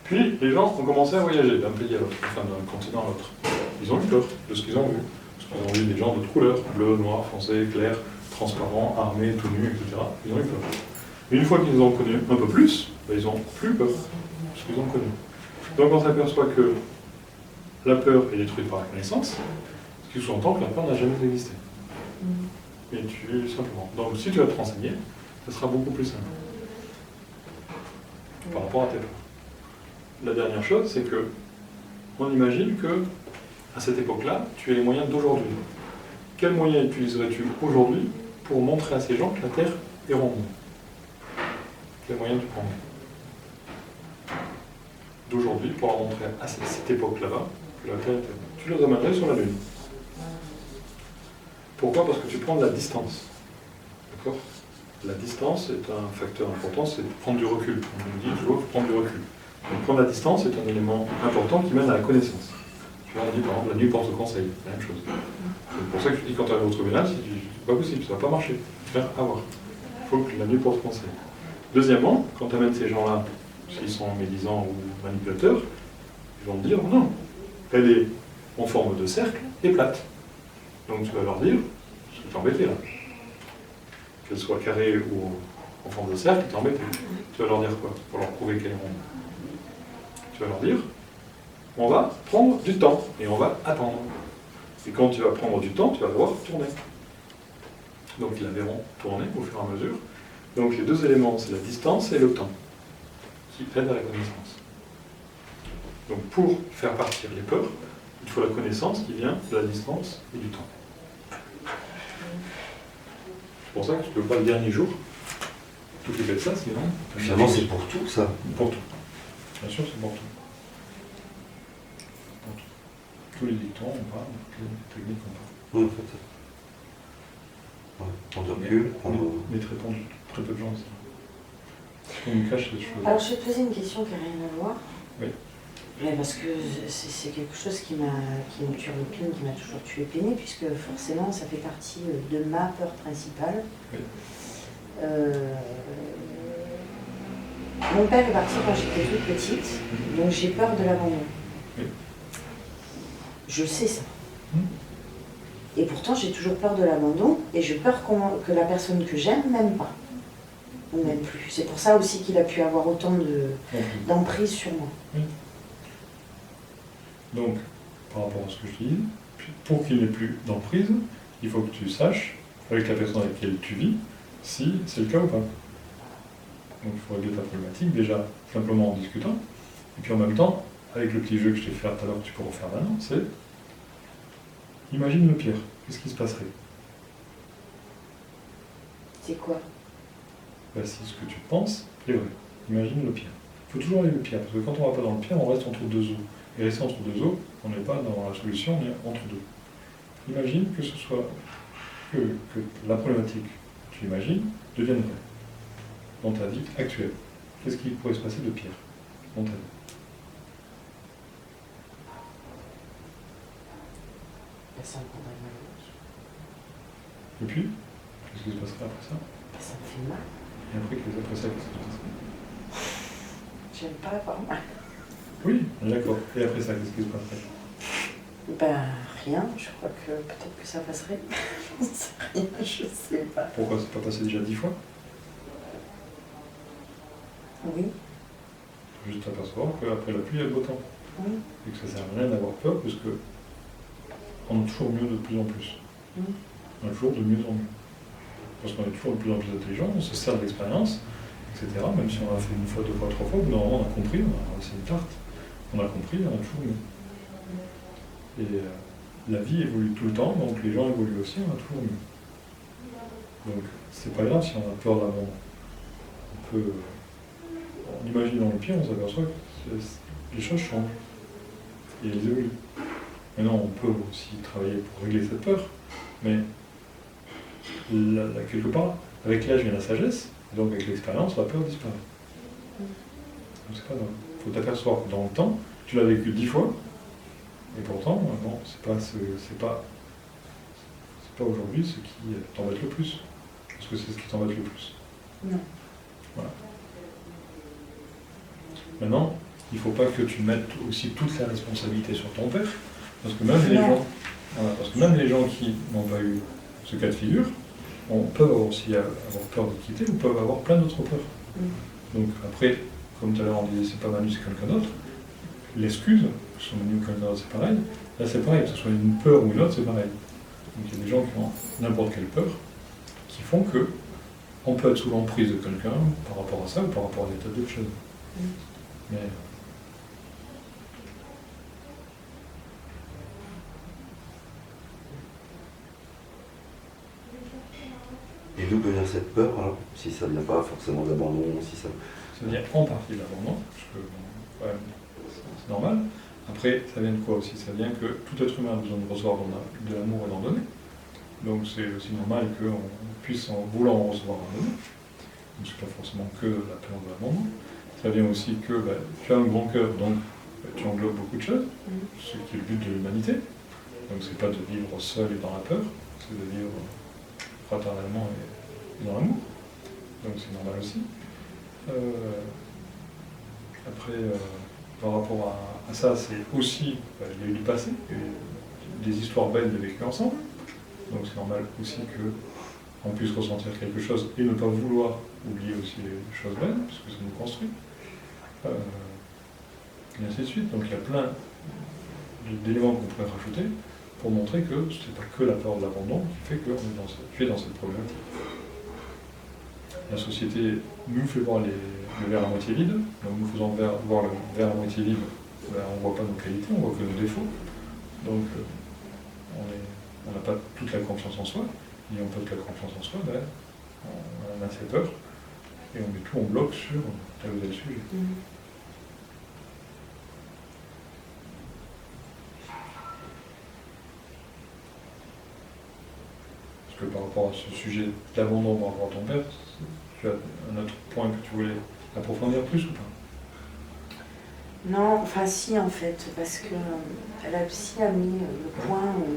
Puis, les gens ont commencé à voyager d'un pays à l'autre, enfin d'un continent à l'autre. Ils ont eu peur de ce qu'ils ont vu. Parce qu'ils ont vu des gens de toutes couleurs, bleu, noir, foncé, clair, transparent, armés, tout nus, etc. Ils ont eu peur. Mais une fois qu'ils ont connu un peu plus, ils n'ont plus peur de ce qu'ils ont connu. Donc on s'aperçoit que la peur est détruite par la connaissance, ce qui sous-entend que la peur n'a jamais existé. Et simplement. Donc si tu vas te renseigner, ce sera beaucoup plus simple par rapport à tes peurs. La dernière chose, c'est que on imagine que à cette époque-là, tu as les moyens d'aujourd'hui. Quels moyens utiliserais-tu aujourd'hui pour montrer à ces gens que la Terre est ronde? Quels moyens tu prendrais d'aujourd'hui pour leur montrer à cette époque-là-bas que la Terre est ronde? Tu les amènerais sur la Lune. Pourquoi? Parce que tu prends de la distance. D'accord? La distance est un facteur important, c'est de prendre du recul. On nous dit toujours de prendre du recul. Donc prendre la distance est un élément important qui mène à la connaissance. Tu vois, on dit par exemple la nuit porte conseil, la même chose. C'est pour ça que je dis quand tu arrives au tribunal, c'est pas possible, ça va pas marcher. Faire avoir. Il faut que la nuit porte conseil. Deuxièmement, quand tu amènes ces gens-là, s'ils sont médisants ou manipulateurs, ils vont te dire non, elle est en forme de cercle et plate. Donc tu vas leur dire, je vais t'embêter là. Qu'elle soit carrée ou en forme de cercle, t'es embêté. Tu vas leur dire quoi pour leur prouver qu'elle est ronde? Tu vas leur dire, on va prendre du temps et on va attendre. Et quand tu vas prendre du temps, tu vas devoir tourner. Donc ils la verront tourner au fur et à mesure. Donc les deux éléments, c'est la distance et le temps, qui aident à la connaissance. Donc pour faire partir les peurs, il faut la connaissance qui vient de la distance et du temps. C'est pour ça que tu ne peux pas le dernier jour t'occuper de ça, sinon...
Finalement, c'est pour tout, ça.
Pour tout. Bien sûr, c'est pour tout. Pour tout. Tous les dictons, on parle, toutes les techniques, on parle.
Oui, en fait. Ouais. Prendre du recul,
Mais très peu de gens, ça. On nous cache des choses.
Alors, je vais te poser une question qui n'a rien à voir.
Oui.
Mais parce que c'est quelque chose qui me turlupine, qui m'a toujours tué peiné, puisque forcément, ça fait partie de ma peur principale.
Oui.
Mon père est parti quand j'étais toute petite, donc j'ai peur de l'abandon.
Oui.
Je sais ça. Et pourtant, j'ai toujours peur de l'abandon, et j'ai peur que la personne que j'aime m'aime pas, ou m'aime plus. C'est pour ça aussi qu'il a pu avoir autant d'emprise sur moi.
Oui. Donc, par rapport à ce que je dis, pour qu'il n'y ait plus d'emprise, il faut que tu saches, avec la personne avec laquelle tu vis, si c'est le cas ou pas. Donc il faut régler ta problématique, déjà simplement en discutant, et puis en même temps, avec le petit jeu que je t'ai fait tout à l'heure, que tu peux refaire maintenant, c'est imagine le pire, qu'est-ce qui se passerait?
C'est quoi?
Ben, si ce que tu penses est vrai, imagine le pire. Il faut toujours aller le pire, parce que quand on ne va pas dans le pire, on reste entre deux eaux. Et rester entre deux eaux, on n'est pas dans la solution, on est entre deux. Imagine que ce soit que la problématique que tu imagines devienne vraie dans ta vie actuelle. Qu'est-ce qui pourrait se passer de pire dans ta vie?
Ça me prendrait malheureuse.
Et puis, qu'est-ce qui se passerait après ça?
Ça me fait mal.
Et après ça, qu'est-ce qui se passerait?
J'aime pas avoir mal.
Oui, d'accord. Et après ça, qu'est-ce qui se passerait?
Ben, rien. Je crois que peut-être que ça passerait. J'en sais rien, je sais pas.
Pourquoi c'est pas passé déjà 10 fois?
Oui.
Juste t'apercevoir qu'après la pluie, il y a le beau temps.
Oui.
Et que ça sert à rien d'avoir peur, puisque on est toujours mieux de plus en plus. On est toujours de mieux en mieux. Parce qu'on est toujours de plus en plus intelligent, on se sert de l'expérience, etc. Même si on a fait une fois, deux fois, trois fois, normalement on a compris, c'est une tarte. On a compris, on a toujours mieux. Et la vie évolue tout le temps, donc les gens évoluent aussi, on a toujours mieux. Donc c'est pas grave si on a peur d'abandon. On peut, en imaginant le pire, on s'aperçoit que les choses changent et elles évoluent. Maintenant, on peut aussi travailler pour régler cette peur, mais là, quelque part, avec l'âge vient la sagesse, et donc avec l'expérience, la peur disparaît. Donc c'est pas grave. Il faut t'apercevoir que dans le temps, tu l'as vécu 10 fois, et pourtant, bon, c'est pas aujourd'hui ce qui t'embête le plus. Parce que c'est ce qui t'embête le plus.
Non.
Voilà. Maintenant, il ne faut pas que tu mettes aussi toute la responsabilité sur ton père, parce que même les gens qui n'ont pas eu ce cas de figure peuvent aussi avoir peur de quitter ou peuvent avoir plein d'autres peurs. Donc après, comme tout à l'heure on disait c'est pas Manu, c'est quelqu'un d'autre, l'excuse, que ce soit Manu ou quelqu'un d'autre, c'est pareil. Là c'est pareil, que ce soit une peur ou une autre, c'est pareil. Donc il y a des gens qui ont n'importe quelle peur, qui font que on peut être sous l'emprise de quelqu'un par rapport à ça ou par rapport à des tas d'autres choses. Mais
Et d'où peut venir cette peur, alors, si ça ne vient pas forcément d'abandon, si ça...
Ça vient en partie de l'abandon, parce que bon, ouais, c'est normal. Après, ça vient de quoi aussi? Ça vient que tout être humain a besoin de recevoir de l'amour et d'en donner. Donc c'est aussi normal qu'on puisse, en voulant en recevoir, en donner. Donc c'est pas forcément que la peur de l'abandon. Ça vient aussi que tu as un grand cœur, donc tu englobes beaucoup de choses, ce qui est le but de l'humanité. Donc c'est pas de vivre seul et dans la peur, c'est de vivre fraternellement et dans l'amour. Donc c'est normal aussi. Après, par rapport à ça, c'est aussi, il y a eu du passé, des histoires belles de vécu ensemble. Donc c'est normal aussi qu'on puisse ressentir quelque chose et ne pas vouloir oublier aussi les choses belles, parce que ça nous construit. Et ainsi de suite. Donc il y a plein d'éléments qu'on pourrait rajouter pour montrer que ce n'est pas que la peur de l'abandon qui fait que tu es dans cette problématique. La société nous fait voir le verre à moitié vide, donc nous faisons voir le verre à moitié vide, on ne voit pas nos qualités, on voit que nos défauts. Donc on n'a pas toute la confiance en soi, et on peut toute la confiance en soi, on a assez peur, et on met tout en bloc sur tel ou tel sujet. Parce que par rapport à ce sujet d'abandon par rapport à ton père, tu as un autre point que tu voulais approfondir plus ou pas?
Non, enfin si en fait, parce que la psy a mis le point où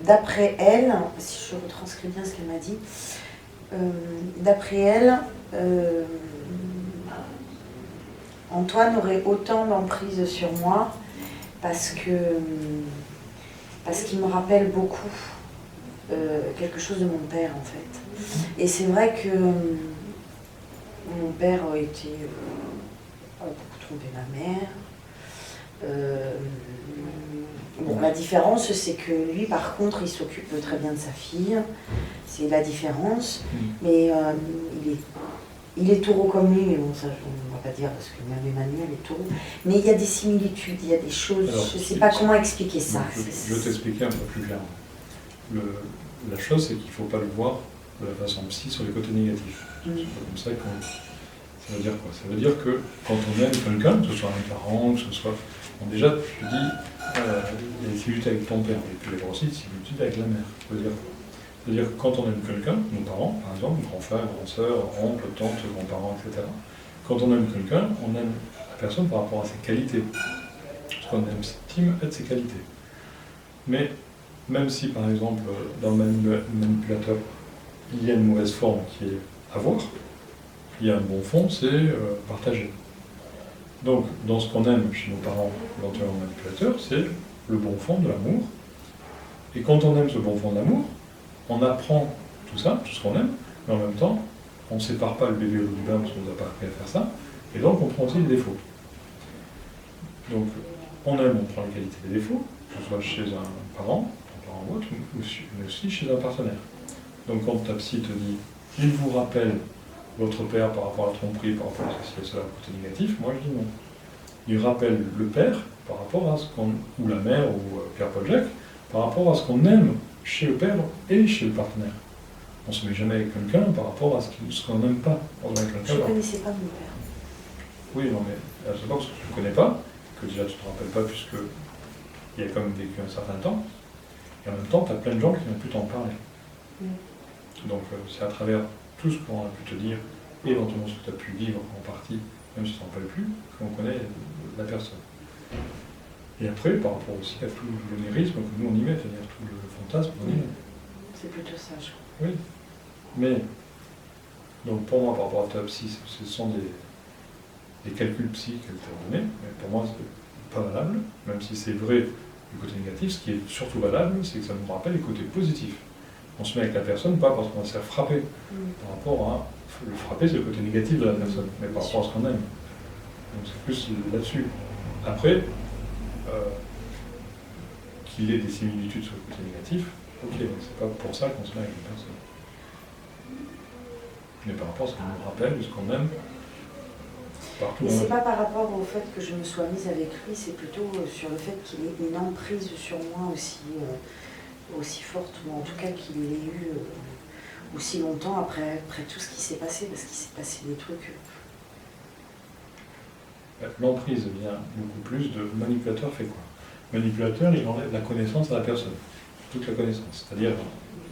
d'après elle, si je retranscris bien ce qu'elle m'a dit, d'après elle, Antoine aurait autant d'emprise sur moi parce qu'il me rappelle beaucoup quelque chose de mon père en fait. Et c'est vrai que mon père a beaucoup trompé ma mère. Bon, la différence, c'est que lui, par contre, il s'occupe très bien de sa fille. C'est la différence. Mais il est taureau comme lui, mais bon, ça, on ne va pas dire, parce que même Emmanuel est taureau. Mais il y a des similitudes, il y a des choses, alors, je ne sais pas comment expliquer ça.
Je vais t'expliquer un peu plus clairement. La chose, c'est qu'il ne faut pas le voir de la façon psy sur les côtés négatifs. C'est pas comme ça ça veut dire quoi? Ça veut dire que quand on aime quelqu'un, que ce soit un parent, que ce soit... Bon, déjà, tu dis, il y a des similitudes avec ton père, et puis il y a aussi des similitudes avec la mère. C'est-à-dire que quand on aime quelqu'un, nos parents, par exemple, grand-frère, grand-sœur, oncle, tante, grands-parents, etc., quand on aime quelqu'un, on aime la personne par rapport à ses qualités. Ce qu'on estime être ses qualités. Mais même si, par exemple, dans le manipulateur, il y a une mauvaise forme qui est avoir, il y a un bon fond, c'est partager. Donc, dans ce qu'on aime chez nos parents, éventuellement manipulateurs, c'est le bon fond de l'amour. Et quand on aime ce bon fond d'amour, on apprend tout ça, tout ce qu'on aime, mais en même temps, on ne sépare pas le bébé au du bain parce qu'on ne nous a pas appris à faire ça, et donc on prend aussi les défauts. Donc, on aime, on prend les qualités des défauts, que ce soit chez un parent ou autre, mais aussi chez un partenaire. Donc, quand ta psy te dit, il vous rappelle votre père par rapport à la tromperie, par rapport à ceci et cela, côté négatif, moi je dis non. il rappelle le père par rapport à ce qu'on, ou la mère, ou Pierre-Paul Jacques, par rapport à ce qu'on aime chez le père et chez le partenaire. On ne se met jamais avec quelqu'un par rapport à ce qu'on n'aime pas.
Je ne connaissais pas mon père.
Oui, non, mais c'est pas parce que tu ne le connais pas, que déjà tu ne te rappelles pas, puisque il a quand même vécu un certain temps, et en même temps, tu as plein de gens qui n'ont plus t'en parler. Donc c'est à travers tout ce qu'on a pu te dire, et éventuellement ce que tu as pu vivre en partie, même si tu ne t'en rappelles plus, qu'on connaît la personne. Et après, par rapport aussi à tout l'onérisme que nous on y met, c'est-à-dire tout le fantasme qu'on y met.
C'est plutôt ça, je crois.
Oui. Mais, donc pour moi, par rapport à ta psy, ce sont des calculs psy qu'elle t'a donnés, mais pour moi, c'est pas valable, même si c'est vrai du côté négatif, ce qui est surtout valable, c'est que ça nous rappelle les côtés positifs. On se met avec la personne, pas parce qu'on va se faire frapper. Par rapport à... Le frapper, c'est le côté négatif de la personne, mais par rapport à ce qu'on aime. Donc c'est plus là-dessus. Après, qu'il ait des similitudes sur le côté négatif, ok, c'est pas pour ça qu'on se met avec une personne. Mais par rapport à ce qu'on nous rappelle, de ce qu'on aime, partout.
Mais c'est pas par rapport au fait que je me sois mise avec lui, c'est plutôt sur le fait qu'il ait une emprise sur moi aussi forte, ou en tout cas qu'il l'ait eu aussi longtemps après tout ce qui s'est passé, parce qu'il s'est passé des trucs.
L'emprise vient beaucoup plus de manipulateur fait quoi? Manipulateur, il enlève la connaissance à la personne, toute la connaissance, c'est-à-dire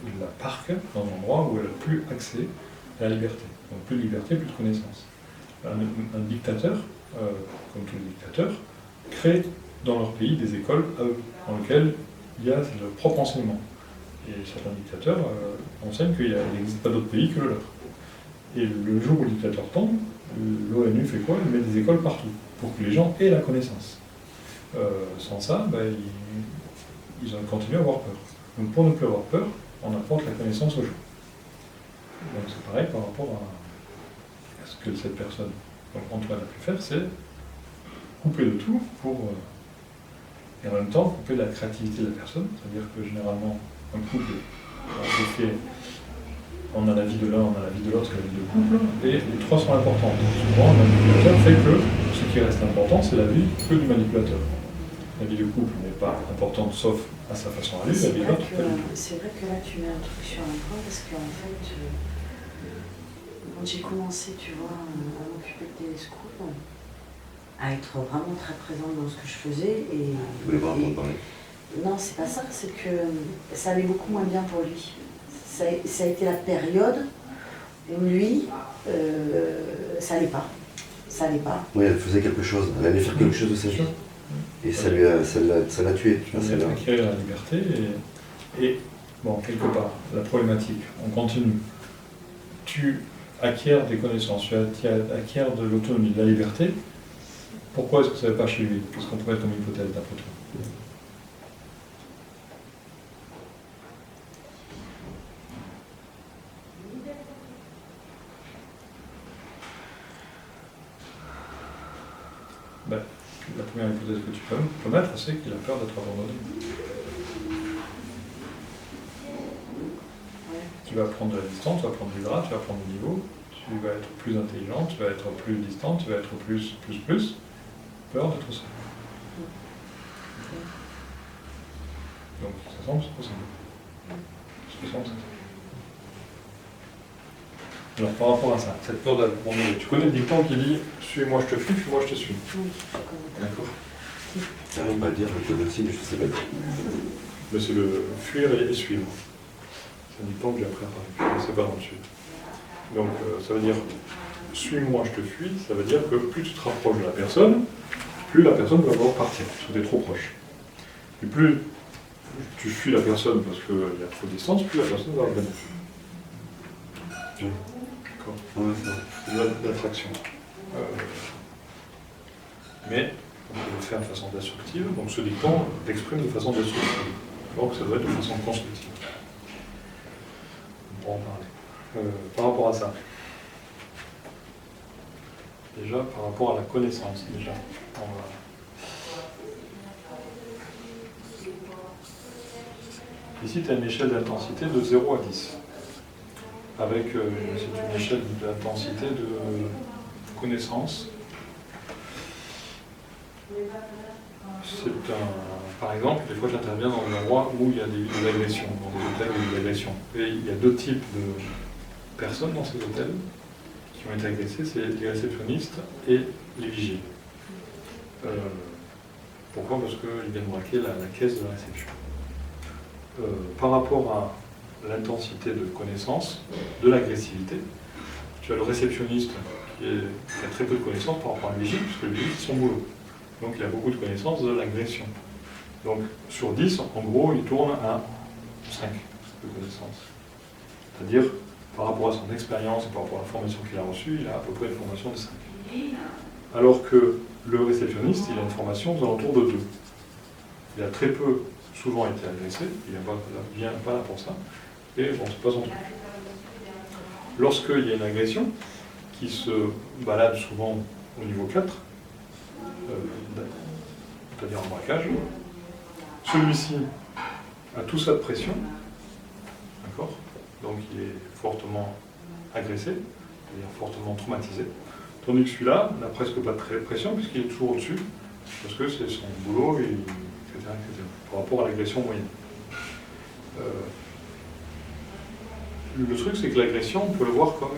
il la parque dans un endroit où elle n'a plus accès à la liberté. Donc plus de liberté, plus de connaissance. Un dictateur, comme tous les dictateurs, crée dans leur pays des écoles à eux, dans lesquelles il y a leur propre enseignement. Et certains dictateurs enseignent qu'il n'existe pas d'autre pays que le leur. Et le jour où le dictateur tombe, l'ONU fait quoi? Elle met des écoles partout, pour que les gens aient la connaissance. Sans ça, ils ont continué à avoir peur. Donc pour ne plus avoir peur, on apporte la connaissance aux gens. Donc c'est pareil par rapport à ce que cette personne, donc Antoine, a pu faire, c'est couper de tout pour... et en même temps couper de la créativité de la personne, c'est-à-dire que généralement, un couple, on a la vie de l'un, on a la vie de l'autre, la vie de couple, et les trois sont importantes. Souvent, le manipulateur fait que ce qui reste important, c'est la vie que du manipulateur. La vie de couple n'est pas importante, sauf à sa façon à lui, la vie de l'autre.
C'est vrai que là, tu mets un truc sur un point, parce qu'en fait, quand j'ai commencé, tu vois, à m'occuper de Téléscope, à être vraiment très présente dans ce que je faisais,
Vous voulez voir en parler?
Non, c'est pas ça, c'est que ça allait beaucoup moins bien pour lui. Ça a été la période où lui, ça allait pas. Ça allait pas.
Oui, elle faisait quelque chose, elle allait faire quelque chose de sa vie. Et ça l'a tué.
Ça l'a acquérir la liberté et, bon, quelque part, la problématique, on continue. Tu acquiers des connaissances, tu acquiers de l'autonomie, de la liberté. Pourquoi est-ce que ça ne va pas chez lui? Qu'est-ce qu'on pourrait être comme hypothèse d'après toi? La première hypothèse que tu peux mettre, c'est qu'il a peur d'être abandonné. Tu vas prendre de la distance, tu vas prendre du gras, tu vas prendre du niveau, tu vas être plus intelligent, tu vas être plus distant, tu vas être plus. Peur d'être seul. Donc ça semble possible. Ça semble. Alors par rapport à ça, cette peur d'abandonner, tu connais le dicton qui dit « suis-moi, je te fuis, fuis-moi, je te suis ». D'accord.
Ça n'arrive pas à dire, je connais aussi, mais je ne sais pas dire.
Mais c'est le fuir et suivre. C'est un dicton que j'ai appris à parler, c'est pas dans le sud. Donc ça veut dire « suis-moi, je te fuis », ça veut dire que plus tu te rapproches de la personne, plus la personne va vouloir partir, parce que tu es trop proche. Et plus tu fuis la personne parce qu'il y a trop de distance, plus la personne va revenir. D'accord.
Ouais,
c'est l'attraction. Mais on peut le faire de façon destructive, donc ce dicton l'exprime de façon destructive. Donc ça doit être de façon constructive. On pourra en parler. Par rapport à ça, déjà par rapport à la connaissance, déjà, on va... Ici, tu as une échelle d'intensité de 0 à 10. Avec, c'est une échelle d'intensité de connaissance Par exemple, des fois j'interviens dans des endroits où il y a des agressions, dans des hôtels où il y a des agressions. Et il y a deux types de personnes dans ces hôtels qui ont été agressées, c'est les réceptionnistes et les vigiles. Pourquoi? Parce qu'ils viennent braquer la caisse de la réception. Par rapport à l'intensité de connaissance, de l'agressivité, tu as le réceptionniste qui a très peu de connaissances par rapport à le vigile, puisque le vigile c'est son boulot. Donc il a beaucoup de connaissances de l'agression. Donc sur 10, en gros, il tourne à 5 de connaissances. C'est-à-dire, par rapport à son expérience et par rapport à la formation qu'il a reçue, il a à peu près une formation de 5. Alors que le réceptionniste, il a une formation aux alentours de 2. Il a très peu, souvent été agressé, il ne vient pas là pour ça, et bon, c'est pas son truc. Lorsqu'il y a une agression qui se balade souvent au niveau 4, c'est-à-dire en braquage, celui-ci a tout ça de pression, d'accord? Donc il est fortement agressé, c'est-à-dire fortement traumatisé, tandis que celui-là n'a presque pas de pression puisqu'il est toujours au-dessus, parce que c'est son boulot, etc., etc., par rapport à l'agression moyenne. Le truc, c'est que l'agression, on peut le voir comme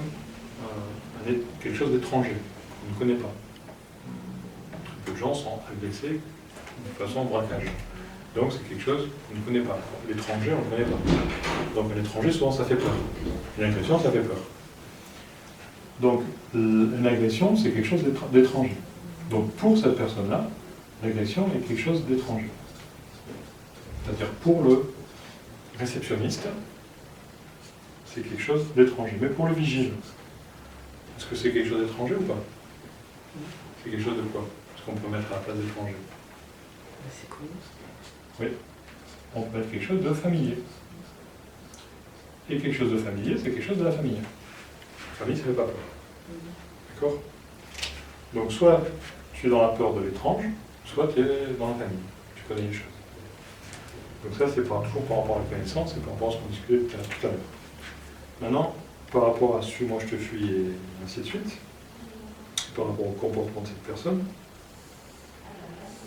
quelque chose d'étranger, qu'on ne connaît pas. Très peu de gens sont agressés de façon braquage. Donc c'est quelque chose qu'on ne connaît pas. L'étranger, on ne connaît pas. Donc l'étranger, souvent, ça fait peur. Une agression, ça fait peur. Donc une agression, c'est quelque chose d'étranger. Donc pour cette personne-là, l'agression est quelque chose d'étranger. C'est-à-dire pour le réceptionniste, c'est quelque chose d'étranger. Mais pour le vigile, est-ce que c'est quelque chose d'étranger ou pas? C'est quelque chose de quoi? Est-ce qu'on peut mettre à la place d'étranger?
C'est cool.
Oui. On peut mettre quelque chose de familier. Et quelque chose de familier, c'est quelque chose de la famille. La famille, ça ne fait pas peur. D'accord? Donc soit tu es dans la peur de l'étrange, soit tu es dans la famille. Tu connais les choses. Donc ça, c'est toujours par rapport à la connaissance et par rapport à ce qu'on discutait tout à l'heure. Maintenant, par rapport à suis-moi, je te fuis et ainsi de suite, par rapport au comportement de cette personne,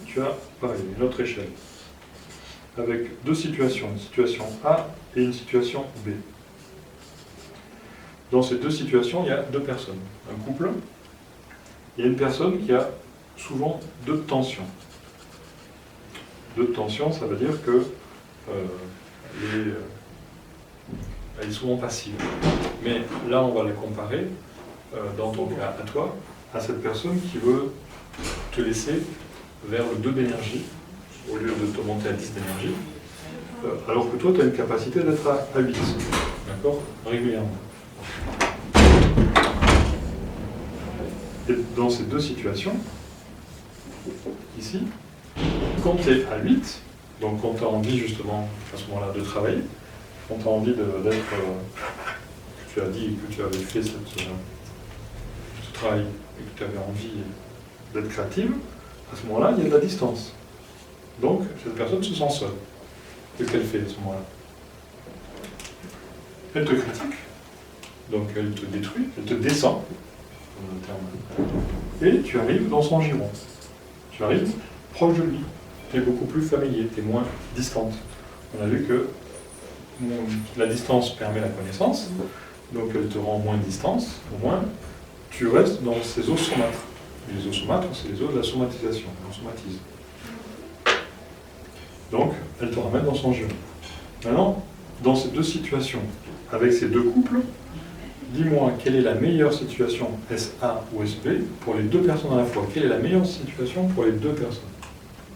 tu as, pareil, une autre échelle, avec deux situations, une situation A et une situation B. Dans ces deux situations, il y a deux personnes. Un couple, il y a une personne qui a souvent deux tensions. Deux tensions, ça veut dire que elle est souvent passive. Mais là, on va la comparer, dans ton cas à toi, à cette personne qui veut te laisser vers le 2 d'énergie, au lieu de te monter à 10 d'énergie, alors que toi, tu as une capacité d'être à 8, d'accord? Régulièrement. Et dans ces deux situations, ici, quand tu es à 8, donc quand tu as envie justement, à ce moment-là, de travailler, quand tu as envie d'être, que tu as dit que tu avais fait ce travail et que tu avais envie d'être créative, à ce moment-là, il y a de la distance. Donc, cette personne se sent seule. Qu'est-ce qu'elle fait à ce moment-là? Elle te critique, donc elle te détruit, elle te descend, et tu arrives dans son giron. Tu arrives proche de lui. Tu es beaucoup plus familier, tu es moins distante. On a vu que la distance permet la connaissance, donc elle te rend moins de distance, au moins tu restes dans ces os somatres. Les os somatres, c'est les os de la somatisation, on somatise. Donc, elle te ramène dans son giron. Maintenant, dans ces deux situations, avec ces deux couples, dis-moi quelle est la meilleure situation SA ou SB pour les deux personnes à la fois. Quelle est la meilleure situation pour les deux personnes?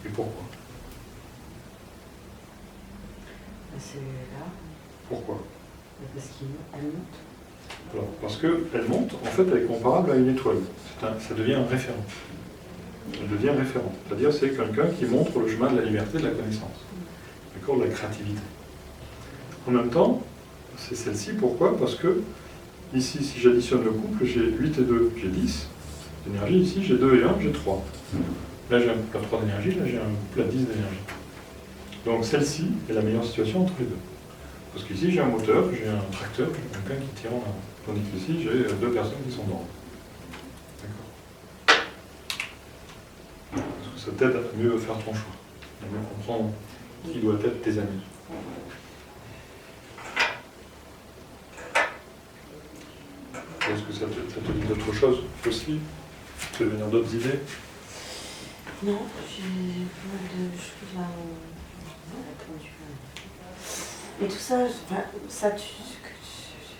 Et pourquoi?
C'est là.
Pourquoi?
Parce qu'elle monte.
Alors, parce qu'elle monte, en fait, elle est comparable à une étoile. Ça devient un référent. Elle devient référent. C'est-à-dire c'est quelqu'un qui montre le chemin de la liberté, de la connaissance. D'accord, de la créativité. En même temps, c'est celle-ci. Pourquoi? Parce que, ici, si j'additionne le couple, j'ai 8 et 2, j'ai 10 d'énergie. Ici, j'ai 2 et 1, j'ai 3. Là, j'ai un couple à 3 d'énergie, là, j'ai un couple à 10 d'énergie. Donc, celle-ci est la meilleure situation entre les deux. Parce qu'ici, j'ai un moteur, j'ai un tracteur, j'ai quelqu'un qui tire en avant. Tandis qu'ici, j'ai deux personnes qui sont dans. D'accord. Est-ce que ça t'aide à mieux faire ton choix, à mieux comprendre qui doit être tes amis. Est-ce que ça te dit d'autres choses aussi? Tu peux venir d'autres idées?
Non, j'ai pas mal de choses à répondu. Mais tout ça, enfin,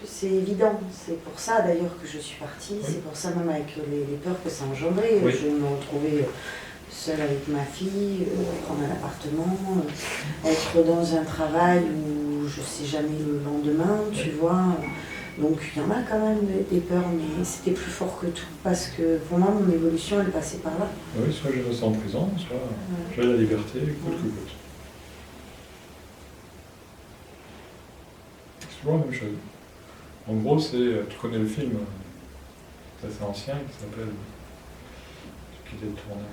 c'est évident. C'est pour ça d'ailleurs que je suis partie. Oui. C'est pour ça même avec les peurs que ça a engendré. Oui. Je me retrouvais seule avec ma fille, prendre un appartement, être dans un travail où je ne sais jamais le lendemain, oui. Tu vois. Donc il y en a quand même des peurs, mais c'était plus fort que tout, parce que pour moi, mon évolution, elle passait par là.
Oui, soit je reste en prison, soit j'ai la liberté, coûte que coûte. C'est toujours la même chose. En gros, tu connais le film, c'est assez ancien, qui s'appelle, qui était tourné.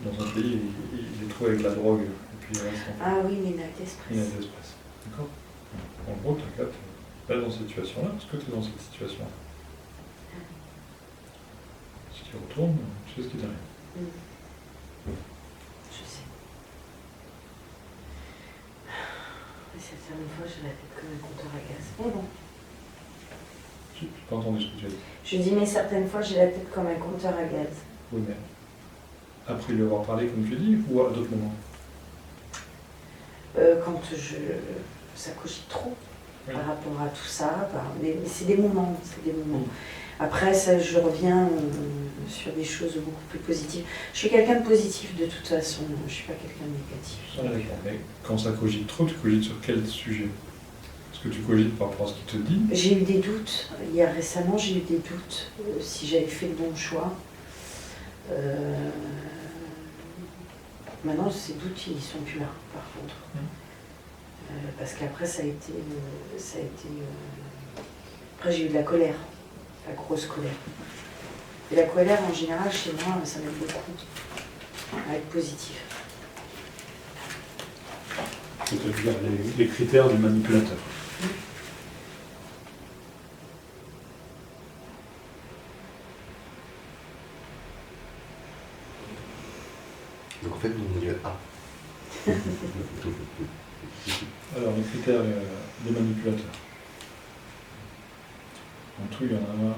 Dans un pays, il est trouvé avec la drogue, et puis il reste en...
Ah oui, Midnight Express.
Midnight Express. D'accord. En gros, t'inquiète, pas dans cette situation-là, parce que tu es dans cette situation-là. Si tu retournes, tu sais ce qui t'arrive.
Je sais. Et certaines fois, j'ai la tête comme un compteur à gaz. Mais bon.
Je n'ai pas entendu ce que tu as dit.
Je dis, mais certaines fois, j'ai la tête comme un compteur à gaz.
Oui, mais après lui avoir parlé, comme tu dis, ou à d'autres moments?
Quand ça cogite trop, oui. Par rapport à tout ça, mais c'est des moments, Oui. Après, ça, je reviens sur des choses beaucoup plus positives. Je suis quelqu'un de positif de toute façon, je ne suis pas quelqu'un de négatif.
Ah, d'accord. Mais quand ça cogite trop, tu cogites sur quel sujet? Est-ce que tu cogites par rapport à ce qu'il te dit? J'ai
eu des doutes. Récemment, j'ai eu des doutes si j'avais fait le bon choix. Maintenant, ces doutes, ils ne sont plus là, par contre. Parce qu'après, ça a été Après, j'ai eu de la colère, la grosse colère. Et la colère, en général, chez moi, ça m'aide beaucoup à être positif.
C'est-à-dire les critères du manipulateur.
Donc en fait, nous on est le A.
Alors, les critères des manipulateurs. En tout, il y en a un,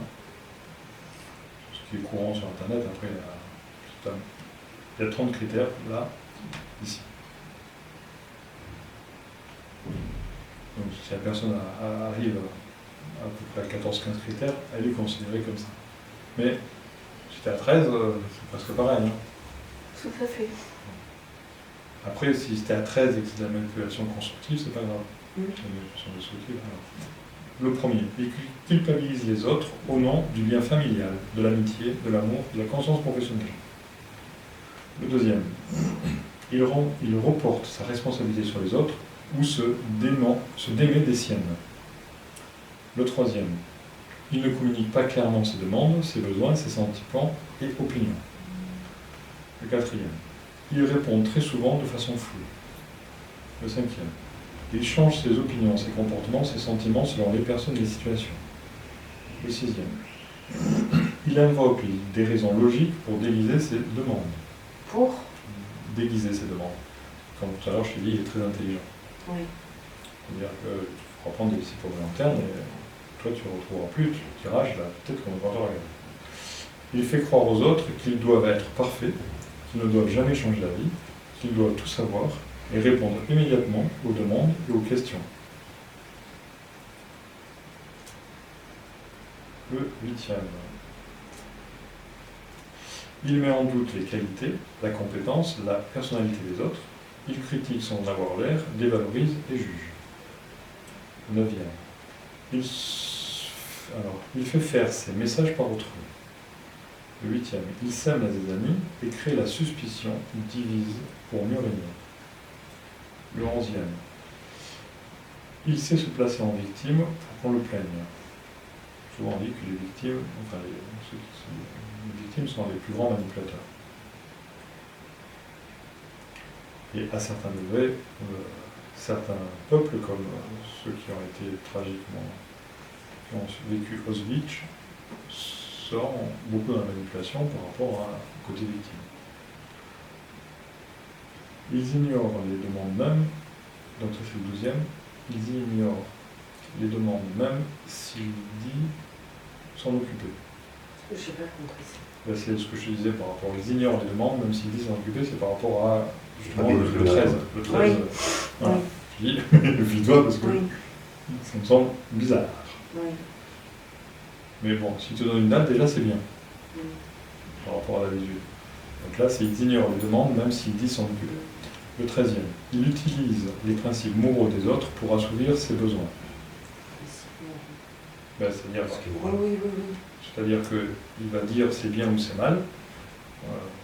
ce qui est courant sur Internet. Après, il y a 30 critères, là, ici. Donc, si la personne arrive à peu près à 14-15 critères, elle est considérée comme ça. Mais si tu es à 13, c'est presque pareil. Hein.
Tout à fait.
Après, si c'était à 13 et que c'est de la manipulation constructive, c'est pas grave. La manipulation destructive, alors. Le premier, il culpabilise les autres au nom du lien familial, de l'amitié, de l'amour, de la conscience professionnelle. Le deuxième, il reporte sa responsabilité sur les autres ou se démet des siennes. Le troisième, il ne communique pas clairement ses demandes, ses besoins, ses sentiments et opinions. Le quatrième, il répond très souvent de façon floue. Le cinquième, il change ses opinions, ses comportements, ses sentiments selon les personnes et les situations. Le sixième, il invoque des raisons logiques pour déguiser ses demandes.
Pour
déguiser ses demandes. Comme tout à l'heure, je t'ai dit, il est très intelligent.
Oui.
C'est-à-dire que tu pourras prendre des disciples volontaires, mais toi, tu ne retrouveras plus, tu diras, je vais peut-être comme un compteur à gaz. Il fait croire aux autres qu'ils doivent être parfaits, qu'ils ne doivent jamais changer d'avis, qu'ils doivent tout savoir et répondre immédiatement aux demandes et aux questions. Le huitième. Il met en doute les qualités, la compétence, la personnalité des autres. Il critique sans avoir l'air, dévalorise et juge. Le neuvième. Il fait faire ses messages par autrui. Le huitième. Il sème la zizanie et crée la suspicion, divise pour mieux régner. Le onzième. Il sait se placer en victime pour qu'on le plaigne. Souvent on dit que les victimes, ceux qui sont les victimes sont les plus grands manipulateurs. Et à certains degrés, certains peuples, comme ceux qui ont été tragiquement qui ont vécu Auschwitz sont beaucoup dans la manipulation par rapport au côté victime. Ils ignorent les demandes même, donc ça c'est le 12e, ils ignorent les demandes même s'il dit s'en occuper.
Je n'ai pas compris ça.
Ben, c'est ce que je te disais par rapport, ils ignorent les demandes même s'il dit s'en occuper, c'est par rapport à justement le 13. Le 13
oui.
voilà.
Oui.
Je dis, vis-toi parce que
Oui.
ça me semble bizarre.
Oui.
Mais bon, si tu donnes une date, déjà c'est bien
Oui.
par rapport à la visuelle. Donc là, c'est ils ignorent les demandes même s'il dit s'en occuper. Le 13e, il utilise les principes moraux des autres pour assouvir ses besoins. Ben, c'est-à-dire
Oui.
c'est-à-dire qu'il va dire c'est bien ou c'est mal,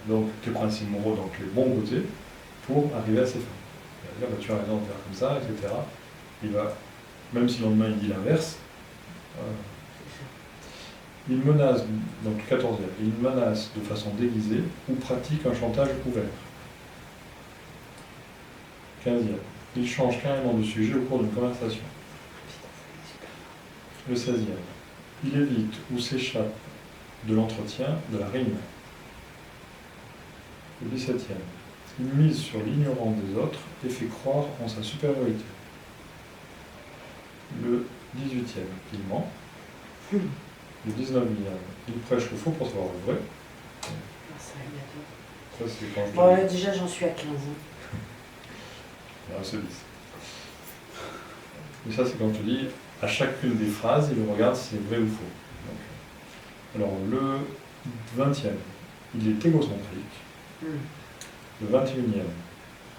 donc tes principes moraux, donc les bons côtés, pour arriver à ses fins. Il va dire bah, tu as raison de faire comme ça, etc. Il va, même si le lendemain il dit l'inverse, il menace, donc le 14e, il menace de façon déguisée ou pratique un chantage ouvert. 15e, il change carrément de sujet au cours d'une conversation. Le 16e, il évite ou s'échappe de l'entretien, de la réunion. Le 17e, il mise sur l'ignorance des autres et fait croire en sa supériorité. Le 18e, il ment. Le 19e, il prêche le faux pour savoir le vrai. Ça, c'est quand je
bon, là, déjà, j'en suis à 15 ans.
C'est 10. Et ça, c'est quand je te dis, à chacune des phrases, il regarde si c'est vrai ou faux. Donc, alors, le 20e, il est égocentrique. Le 21e,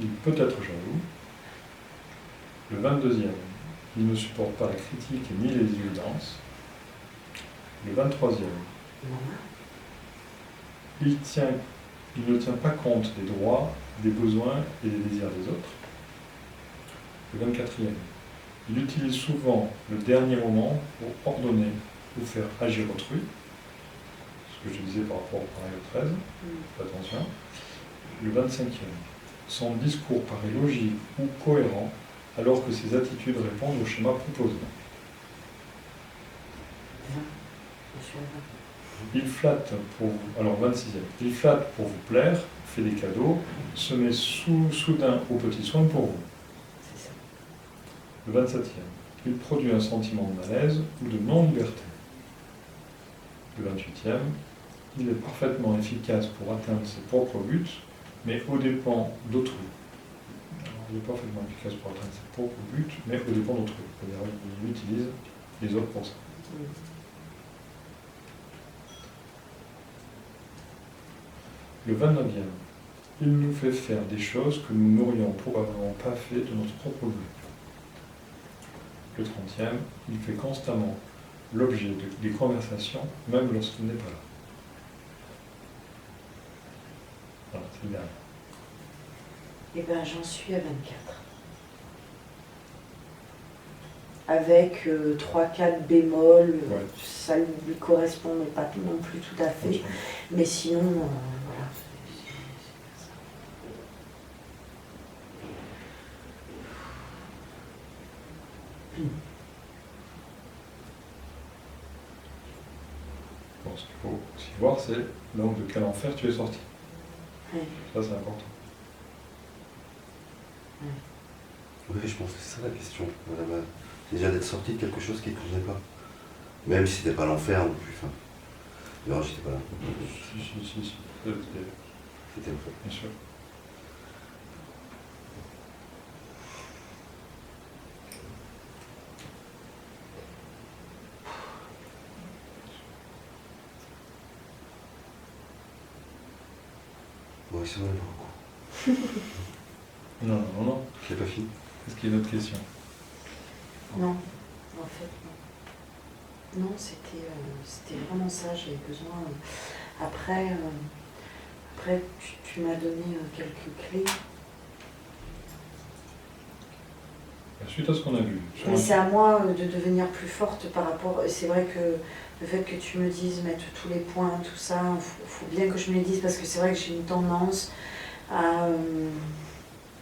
il peut être jaloux. Le 22e, il ne supporte pas la critique ni les évidences. Le 23e, il ne tient pas compte des droits, des besoins et des désirs des autres. Le 24e, il utilise souvent le dernier moment pour ordonner ou faire agir autrui. Ce que je disais par rapport au paragraphe 13, fais attention. Le 25e, son discours paraît logique ou cohérent alors que ses attitudes répondent au schéma proposé. Il flatte pour vous, alors 26e, il flatte pour vous plaire, fait des cadeaux, se met soudain aux petits soins pour vous. Le 27e, il produit un sentiment de malaise ou de non-liberté. Le 28e, il est parfaitement efficace pour atteindre ses propres buts, mais aux dépens d'autrui. Il est parfaitement efficace pour atteindre ses propres buts, mais aux dépens d'autrui. C'est-à-dire qu'il utilise les autres pour ça. Le 29e, il nous fait faire des choses que nous n'aurions probablement pas fait de notre propre gré. Le 30e, il fait constamment l'objet des conversations, même lorsqu'il n'est pas là. Voilà, c'est le dernier.
Eh bien, j'en suis à 24. Avec 3-4 bémols,
Ouais.
ça lui correspond, mais pas non plus tout à fait. Mais sinon, voilà.
Bon, ce qu'il faut aussi voir, c'est donc de quel enfer tu es sorti.
Oui.
Ça, c'est important.
Oui, je pense que c'est ça la question. Voilà, déjà d'être sorti de quelque chose qui ne convenait pas. Même si c'était pas l'enfer non plus. Enfin, non, j'étais pas là.
Si.
C'était l'enfer.
Bien sûr.
Bon, ça m'en est beaucoup.
Non.
Je l'ai pas fini.
Est-ce qu'il y a une autre question?
Non, en fait, non. Non, c'était vraiment ça, j'avais besoin. Après, tu m'as donné quelques clés.
Suite à ce qu'on a vu.
Mais c'est à moi de devenir plus forte par rapport. C'est vrai que le fait que tu me dises mettre tous les points, tout ça, faut bien que je me les dise parce que c'est vrai que j'ai une tendance à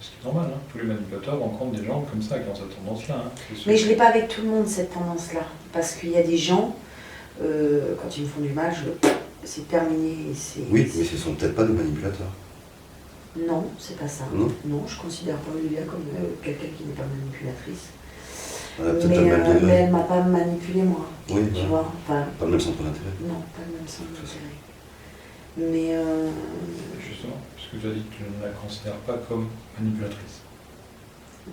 ce qui est normal, hein. Tous les manipulateurs rencontrent des gens comme ça, qui ont cette tendance-là. Hein.
Mais je ne l'ai pas avec tout le monde, cette tendance-là. Parce qu'il y a des gens, quand ils me font du mal, c'est terminé.
Oui, mais ce ne sont peut-être pas des manipulateurs.
Non, c'est pas ça.
Non,
je ne considère pas Olivia comme quelqu'un qui n'est pas manipulatrice.
Mais
elle ne m'a pas manipulé, moi.
Oui,
tu vois. Enfin,
pas le même centre d'intérêt.
Non, pas le même centre d'intérêt. Mais...
Justement, puisque tu as dit que tu ne la considères pas comme manipulatrice.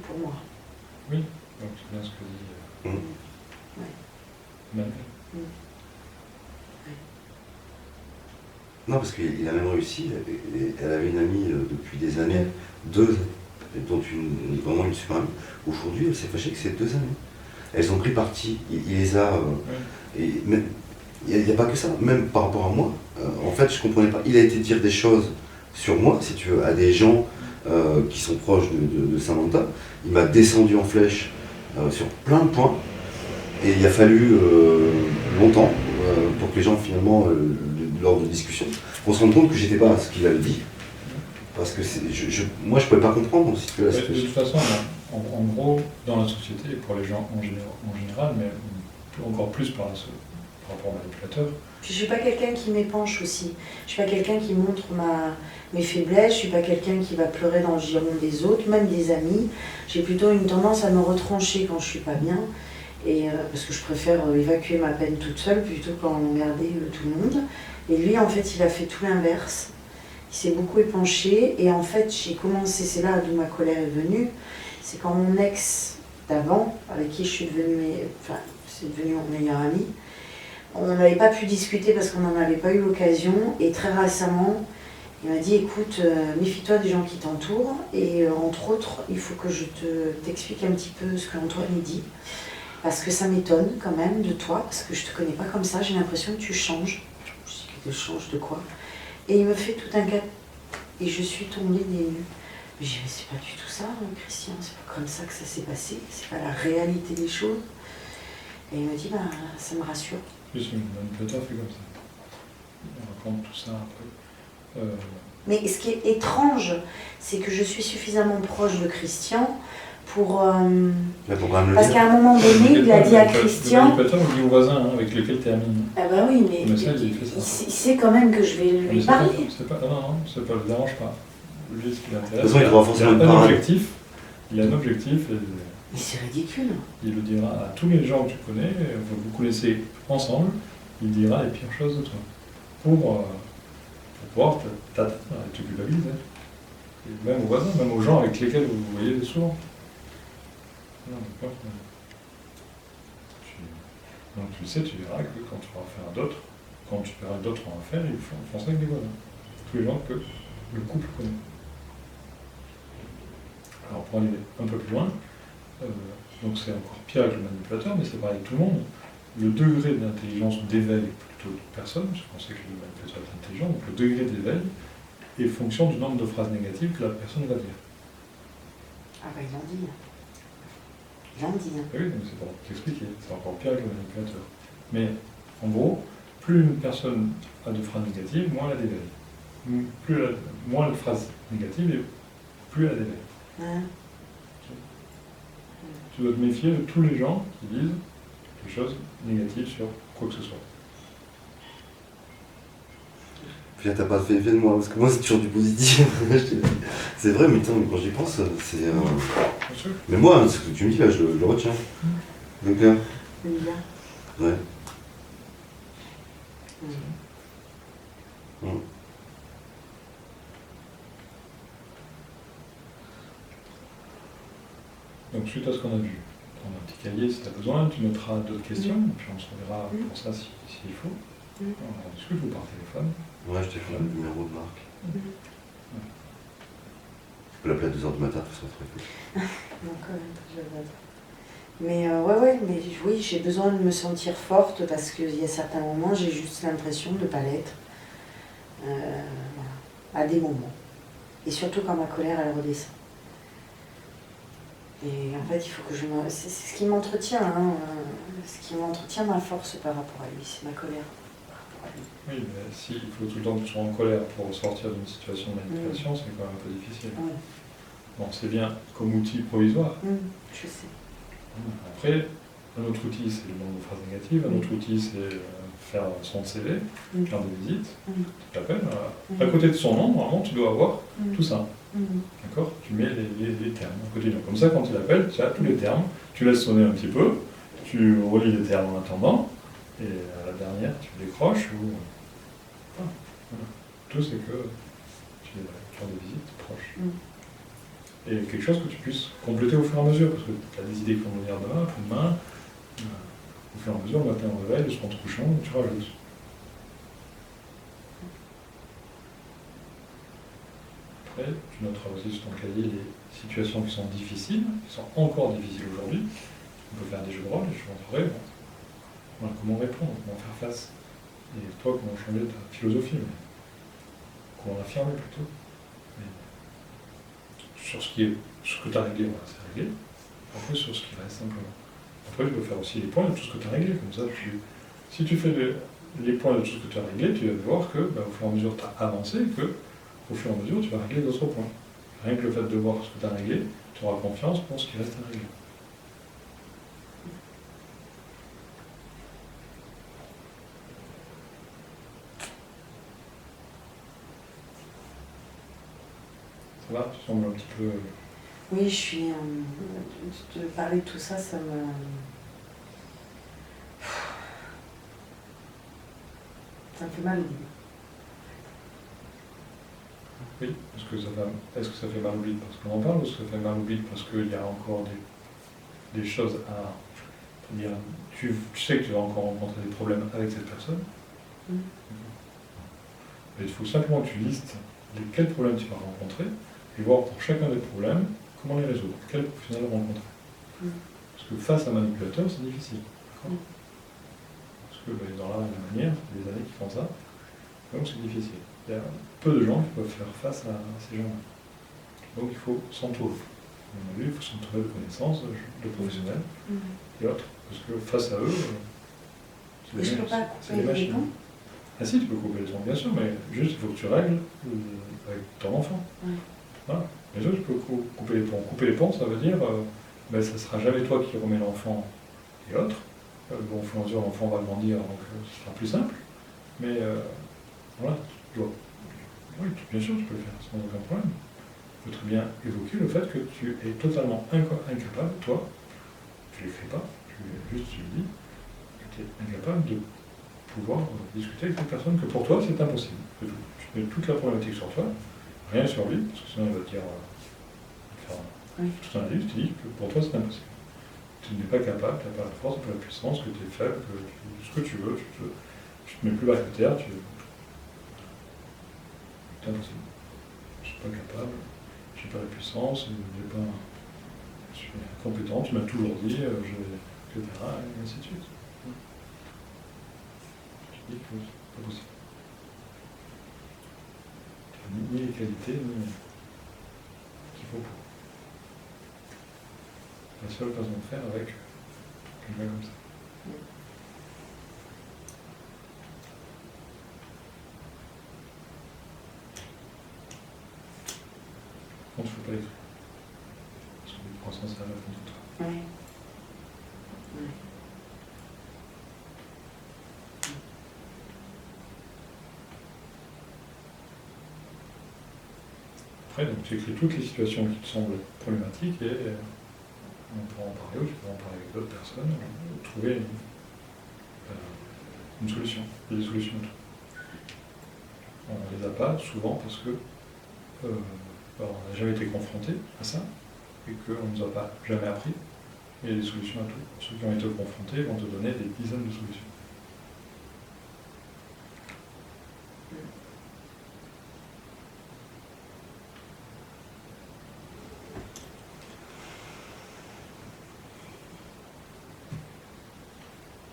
Pour moi.
Oui, donc c'est bien ce que dit Manuel.
Non, parce qu'il a même réussi, elle avait une amie depuis des années, 2 ans, dont vraiment une super amie. Aujourd'hui, elle s'est fâchée que c'est 2 amis. Elles ont pris parti, il les a... il n'y a pas que ça, même par rapport à moi. En fait, je ne comprenais pas. Il a été dire des choses sur moi, si tu veux, à des gens qui sont proches de Samantha. Il m'a descendu en flèche sur plein de points. Et il a fallu longtemps pour que les gens, finalement, lors de discussions, on se rende compte que j'étais pas à ce qu'il avait dit. Parce que moi, je ne pouvais pas comprendre. Si tu veux,
de toute façon, en gros, dans la société, et pour les gens en général, mais encore plus par rapport aux manipulateurs.
Puis je ne suis pas quelqu'un qui m'épanche aussi. Je ne suis pas quelqu'un qui montre mes faiblesses. Je ne suis pas quelqu'un qui va pleurer dans le giron des autres, même des amis. J'ai plutôt une tendance à me retrancher quand je ne suis pas bien. Et, parce que je préfère évacuer ma peine toute seule plutôt qu'emmerder tout le monde. Et lui, en fait, il a fait tout l'inverse. Il s'est beaucoup épanché. Et en fait, j'ai commencé, c'est là d'où ma colère est venue. C'est quand mon ex d'avant, avec qui je suis devenue, c'est devenu mon meilleur ami, on n'avait pas pu discuter parce qu'on n'en avait pas eu l'occasion. Et très récemment, il m'a dit, écoute, méfie-toi des gens qui t'entourent. Et entre autres, il faut que je t'explique un petit peu ce qu'Antoine dit. Parce que ça m'étonne quand même de toi, parce que je ne te connais pas comme ça, j'ai l'impression que tu changes. Je dis que tu changes de quoi? Et il me fait tout un cas, et je suis tombée des nues. Mais j'ai dit, mais c'est pas du tout ça, Christian, c'est pas comme ça que ça s'est passé, c'est pas la réalité des choses. Et il me dit, ça me rassure.
Plus le manipulateur fait comme ça. Il raconte tout ça après.
Mais ce qui est étrange, c'est que je suis suffisamment proche de Christian pour... parce qu'à un moment donné, il a dit à Christian...
Le manipulateur dit au voisin avec lequel tu es ami.
Ah bah oui, mais
ça,
il sait quand même que je vais lui parler.
Non, ça ne le dérange pas. Lui, ce qui l'intéresse,
de toute façon, il doit forcément
il a un objectif.
Mais c'est ridicule.
Il le dira à tous les gens que tu connais, vous connaissez ensemble, il dira les pires choses de toi. Pour pouvoir t'atteindre et te culpabiliser. Et même aux voisins, même aux gens avec lesquels vous voyez souvent. Non, d'accord. Donc tu le sais, tu verras que quand tu auras affaire à d'autres, quand tu verras d'autres en affaire, ils font ça avec des voisins. Tous les gens que le couple connaît. Alors pour aller un peu plus loin, donc c'est encore pire avec le manipulateur, mais c'est pareil avec tout le monde. Le degré d'intelligence ou d'éveil plutôt de personne, parce qu'on sait que le manipulateur est intelligent, donc le degré d'éveil est fonction du nombre de phrases négatives que la personne va dire.
Ah bah il en dit. Il en dit.
Oui, donc c'est pour t'expliquer, c'est encore pire avec le manipulateur. Mais en gros, plus une personne a de phrases négatives, moins elle a d'éveil. Moins de phrases négatives, et plus elle a d'éveil.
Ouais.
Tu dois te méfier de tous les gens qui disent des choses négatives sur quoi que ce soit.
Puis là, t'as pas fait effet de moi, parce que moi, c'est toujours du positif. C'est vrai, mais quand j'y pense, c'est...
Bien sûr.
Mais moi, ce que tu me dis là, je le retiens. Donc là. Ouais.
Donc suite à ce qu'on a vu, prends un petit cahier si tu as besoin, tu noteras d'autres questions, et puis on se reverra pour ça s'il faut. On en discute ou par téléphone.
Ouais, je t'ai fait le numéro de Marc. Tu peux l'appeler à 2h du matin, ça serait cool.
Donc, je vais mais mais oui, j'ai besoin de me sentir forte parce qu'il y a certains moments, j'ai juste l'impression de ne pas l'être. Voilà, à des moments. Et surtout quand ma colère, elle redescend. Et en fait, il faut que je me... C'est ce qui m'entretient, ce qui m'entretient ma force par rapport à lui, c'est ma colère par rapport à lui.
Oui, mais s'il faut tout le temps que tu sois en colère pour sortir d'une situation de manipulation, c'est quand même un peu difficile.
Ouais.
Bon, c'est bien comme outil provisoire.
Je sais.
Après, un autre outil, c'est le nombre de phrases négatives. Un autre outil, c'est faire son CV, carte de visite. Tu t'appelles. À côté de son nom, normalement, tu dois avoir tout ça. D'accord? Tu mets les termes à côté. Donc, comme ça, quand tu l'appelles, tu as tous les termes. Tu laisses sonner un petit peu. Tu relis les termes en attendant. Et à la dernière, tu décroches. Voilà. Tout, c'est que tu as la carte de visite proche. Et quelque chose que tu puisses compléter au fur et à mesure, parce que tu as des idées qui vont venir demain, après-demain, au fur et à mesure, le matin au réveil, le soir en te couchant, tu rajoutes. Après, tu noteras aussi sur ton cahier les situations qui sont difficiles, qui sont encore difficiles aujourd'hui. On peut faire des jeux de rôle, et je te montrerai voilà, comment répondre, comment faire face. Et toi, comment changer ta philosophie, mais comment l'affirmer plutôt. Sur ce que tu as réglé, voilà, c'est réglé. Après, sur ce qui reste simplement. Après, je peux faire aussi les points de tout ce que tu as réglé. Comme ça, si tu fais les points de tout ce que tu as réglé, tu vas voir que, au fur et à mesure, tu as avancé et que, au fur et à mesure, tu vas régler d'autres points. Rien que le fait de voir ce que tu as réglé, tu auras confiance pour ce qui reste à régler. Ça va? Tu sembles un petit peu...
Oui, je suis... de parler de tout ça, ça me... Ça me fait mal au bout.
Oui, est-ce que ça fait mal au bide parce qu'on en parle, ou est-ce que ça fait mal au bide parce qu'il y a encore des choses à dire? Tu sais que tu vas encore rencontrer des problèmes avec cette personne. Mais il faut simplement que tu listes quels problèmes tu vas rencontrer et voir pour chacun des problèmes comment les résoudre, quel professionnel rencontrer. Parce que face à un manipulateur, c'est difficile. Parce que dans l'art et la manière, c'est des années qui font ça, donc c'est difficile. Il y a peu de gens qui peuvent faire face à ces gens-là. Donc il faut s'entourer. Il faut s'entourer de connaissances, de professionnels et autres. Parce que face à eux,
je ne peux pas couper les ponts.
Ah si, tu peux couper les ponts, bien sûr, mais juste il faut que tu règles avec ton enfant. Voilà. Les autres, tu peux couper les ponts. Couper les ponts, ça veut dire ça ne sera jamais toi qui remets l'enfant et autres. Bon, au fur et à mesure, l'enfant va grandir, donc ce sera plus simple. Mais voilà, tu dois. Oui, bien sûr, tu peux le faire sans aucun problème. Il faut très bien évoquer le fait que tu es totalement incapable, toi, tu ne l'écris pas, tu le dis, que tu es incapable de pouvoir discuter avec cette personne, que pour toi c'est impossible. Que tu mets toute la problématique sur toi, rien sur lui, parce que sinon il va te dire, tout un livre, tu dis que pour toi c'est impossible. Tu n'es pas capable, tu n'as pas la force, tu n'as pas la puissance, que tu es faible, que ce que tu veux, tu te mets plus bas que terre, c'est impossible. Je ne suis pas capable, je n'ai pas la puissance, je suis incompétent, tu m'as toujours dit, etc. Et ainsi de suite. Je dis que c'est pas possible. Tu n'as ni les qualités, ni ce qu'il faut pour. La seule façon de faire avec quelqu'un comme ça. On ne fait pas les trucs. Parce que les croissances, ça va fond de toi.
Oui.
Après, donc, tu écris toutes les situations qui te semblent problématiques et on pourra en parler, ou tu pourras en parler avec d'autres personnes, trouver une solution. Il y a des solutions à tout. On ne les a pas souvent parce que on n'a jamais été confronté à ça et qu'on ne nous a pas jamais appris. Il y a des solutions à tout. Ceux qui ont été confrontés vont te donner des dizaines de solutions.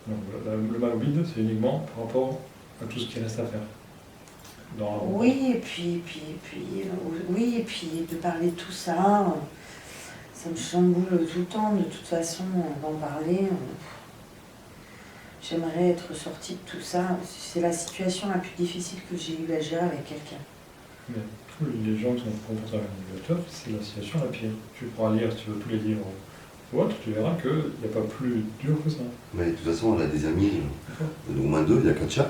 Donc, le mal au bide, c'est uniquement par rapport à tout ce qui reste à faire.
Oui, et puis de parler de tout ça, ça me chamboule tout le temps. De toute façon, d'en parler, j'aimerais être sortie de tout ça. C'est la situation la plus difficile que j'ai eu à gérer avec quelqu'un.
tous les gens qui sont confrontés à un manipulateur, c'est la situation la pire. Tu pourras lire, si tu veux, tous les livres ou autres, tu verras qu'il n'y a pas plus dur que ça.
Mais de toute façon, elle a des amis, au moins deux, il y a Katia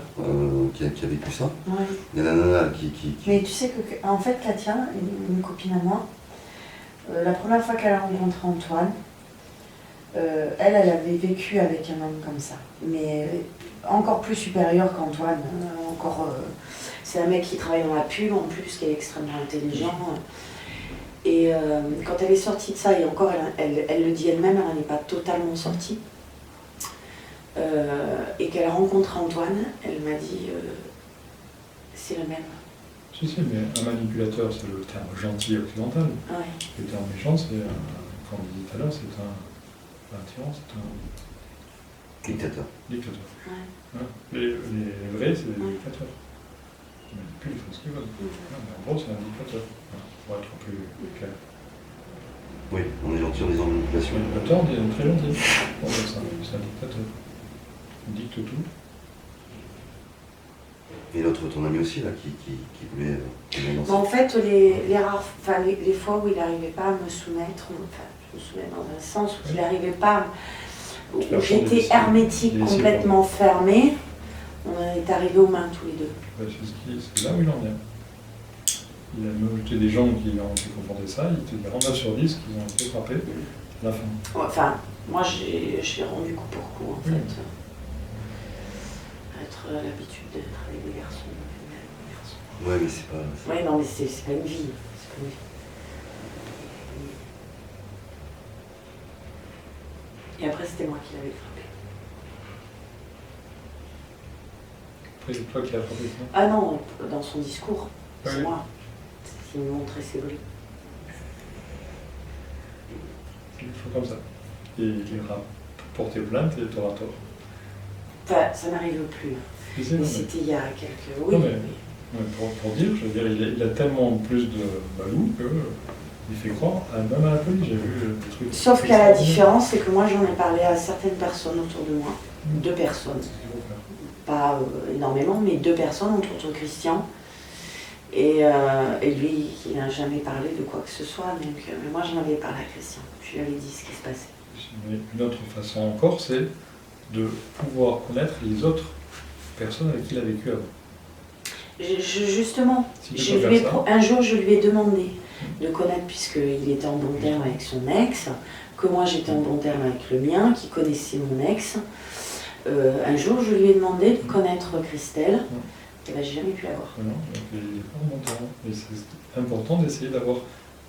qui a vécu ça.
Ouais.
Il y a la nana qui...
Mais tu sais que, en fait, Katia, une copine à moi, la première fois qu'elle a rencontré Antoine, elle avait vécu avec un homme comme ça. Mais encore plus supérieur qu'Antoine. C'est un mec qui travaille dans la pub, en plus, qui est extrêmement intelligent. Et quand elle est sortie de ça, et encore, elle le dit elle-même, elle n'en est pas totalement sortie. Et qu'elle a rencontré Antoine, elle m'a dit c'est le même.
Si, mais un manipulateur, c'est le terme gentil occidental.
Ouais.
Le terme méchant, c'est, comme on dit tout à l'heure, c'est un tyran, c'est un
Dictateur.
dictateur.
Ouais.
Ouais. Les vrais, c'est des
Ouais.
dictateurs. Ils manipulent, ils font ce qu'ils veulent. Ouais, mais en gros, c'est un dictateur. Voilà, pour être plus clair.
Oui, on est gentil en disant manipulation.
Le manipulateur, on est très gentil. Bon, c'est un dictateur. Il dicte tout.
Et l'autre, ton ami aussi, là, qui voulait...
Bon, en fait, les fois où il n'arrivait pas à me soumettre, enfin, je me soumets dans un sens où il n'arrivait pas, où j'étais hermétique, complètement fermée, on est arrivés aux mains tous les deux.
Ouais, c'est là où il en est. Il a noté des gens qui ont été confrontés à ça, il te dira 9 sur 10 qu'ils ont été frappés à la fin.
Enfin, moi j'ai rendu coup pour coup, en fait. Être l'habitude d'être avec des garçons.
Ouais, mais c'est pas...
Ouais, non, mais c'est pas une vie. C'est pas une vie. Et après, c'était moi qui l'avais frappé.
Après, c'est toi qui l'as frappé, ça.
Ah non, dans son discours, c'est
Oui.
moi. Il me montrait ses briques.
Il faut comme ça. Et il ira porter plainte et tu auras tort.
Enfin, ça n'arrive plus.
Tu sais,
Mais
non,
c'était il y a quelques...
Non,
Oui,
mais-
oui.
mais pour dire, je veux dire, il a tellement plus de balou que il fait croire, même à la police, j'ai vu des trucs.
Sauf qu'à la différence, c'est que moi j'en ai parlé à certaines personnes autour de moi. 2 personnes.
C'est ce qu'il faut faire.
Pas énormément, mais 2 personnes, entre autres Christian. Et lui, il n'a jamais parlé de quoi que ce soit. Donc, mais moi j'en avais parlé à Christian. Je lui avais dit ce qui se passait.
Mais une autre façon encore, c'est de pouvoir connaître les autres personnes avec qui il a vécu avant.
Justement,
Si tu peux faire ça.
un jour je lui ai demandé de connaître, puisqu'il était en bon terme avec son ex, que moi j'étais en bon terme avec le mien, qui connaissait mon ex. Un jour je lui ai demandé de connaître Christelle, et ben j'ai jamais pu la voir.
Non, donc il n'est pas en bon terme. Et c'est important d'essayer d'avoir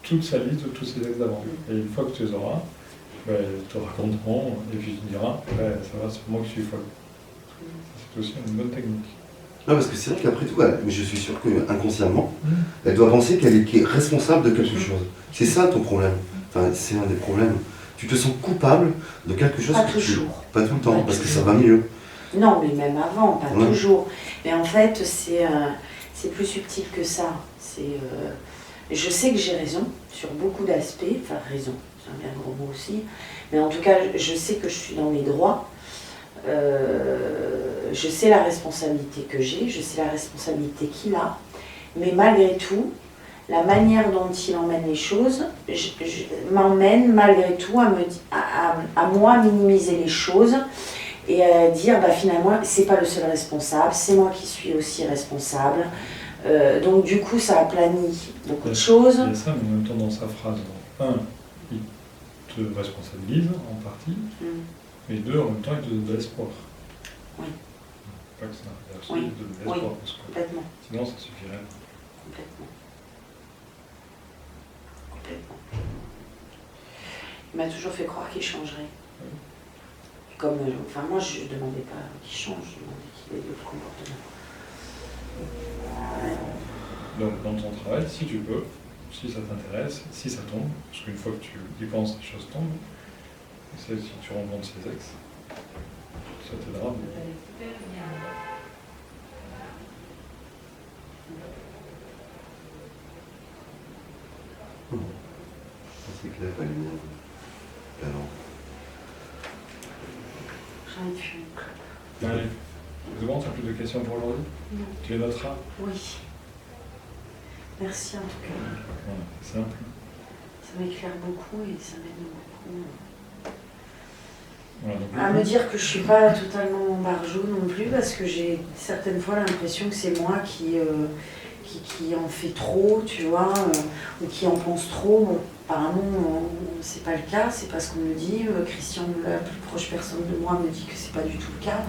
toute sa liste de tous ses ex d'avant. Et une fois que tu les auras, ben, ils te raconteront et puis tu diras, ouais, ça va, c'est pour moi que je suis folle. C'est aussi une bonne technique.
Non, parce que c'est vrai qu'après tout, je suis sûr qu'inconsciemment, elle doit penser qu'elle est responsable de quelque chose. C'est ça ton problème. Enfin, c'est un des problèmes. Tu te sens coupable de quelque chose
Pas
que
toujours.
Pas tout le temps,
Pas
parce que
toujours.
ça va mieux.
Non, mais même avant, pas
Ouais.
toujours. Mais en fait, c'est plus subtil que ça. Je sais que j'ai raison sur beaucoup d'aspects, enfin raison, c'est un bien gros mot aussi, mais en tout cas, je sais que je suis dans mes droits. Je sais la responsabilité que j'ai, je sais la responsabilité qu'il a, mais malgré tout, la manière dont il emmène les choses m'emmène malgré tout à moi minimiser les choses et à dire bah, finalement c'est pas le seul responsable, c'est moi qui suis aussi responsable. Donc du coup ça aplanit beaucoup de choses.
Il y a ça, mais en même temps dans sa phrase, il te responsabilise en partie, et 2, en même temps, il te donne de l'espoir.
Oui.
Pas que c'est inverse,
Oui.
il te donne de l'espoir,
Oui.
parce que
Complètement.
sinon ça suffirait.
Complètement. Complètement. Il m'a toujours fait croire qu'il changerait.
Oui.
Comme, enfin moi je ne demandais pas qu'il change, je demandais qu'il ait d'autres comportements.
Donc dans ton travail, si tu peux, si ça t'intéresse, si ça tombe, parce qu'une fois que tu y penses, les choses tombent, et c'est si tu rencontres ses ex, ça t'aidera.
C'est clair, la lumière, la lampe.
J'en ai fait une clope.
Allez, c'est bon, tu n'as plus de questions pour aujourd'hui?
Non.
Tu les noteras?
Oui. Merci en tout cas.
Voilà, c'est simple.
Ça m'éclaire beaucoup et ça m'aide beaucoup.
Voilà, donc,
À me dire que je suis pas totalement barjot non plus, parce que j'ai certaines fois l'impression que c'est moi qui en fait trop, tu vois, ou qui en pense trop. Bon, apparemment, c'est pas le cas, c'est pas ce qu'on me dit. Christian, la plus proche personne de moi, me dit que c'est pas du tout le cas.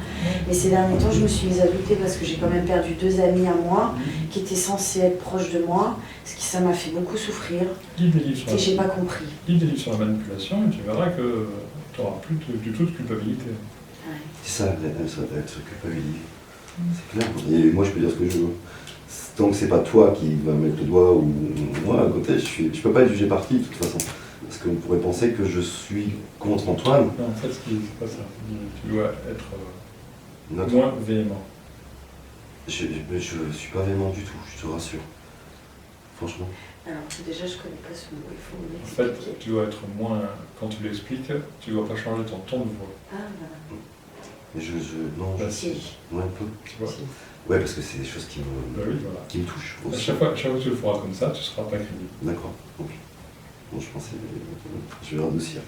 Mais ces derniers temps, je me suis mise à douter parce que j'ai quand même perdu 2 amis à moi qui étaient censés être proches de moi, ça m'a fait beaucoup souffrir.
lis des livres
Et j'ai pas compris.
lis des livres sur la manipulation et tu verras que tu n'auras plus du tout de culpabilité.
Ouais.
C'est ça, elle se culpabilise. C'est clair. Et moi, je peux dire ce que je veux. Tant que c'est pas toi qui va mettre le doigt ou moi à côté, je peux pas être jugé par qui de toute façon. Parce qu'on pourrait penser que je suis contre Antoine.
Non, en fait, c'est pas ça. Tu dois être
Notre-
moins véhément.
Je suis pas véhément du tout, je te rassure. Franchement.
Alors déjà, je connais pas ce mot, il faut me
En fait,
l'expliquer.
tu dois être moins. Quand tu l'expliques, tu dois pas changer ton ton de voix.
Ah, voilà.
Mais non,
Bah,
Si.
ouais, un peu.
Tu vois
Si.
Ouais, parce que c'est des choses qui
Bah
me,
oui, voilà.
qui me touchent
À
aussi.
chaque fois que tu le feras comme ça, tu seras pas crédible.
D'accord. Ok. Bon, je pensais. Je vais radoucir.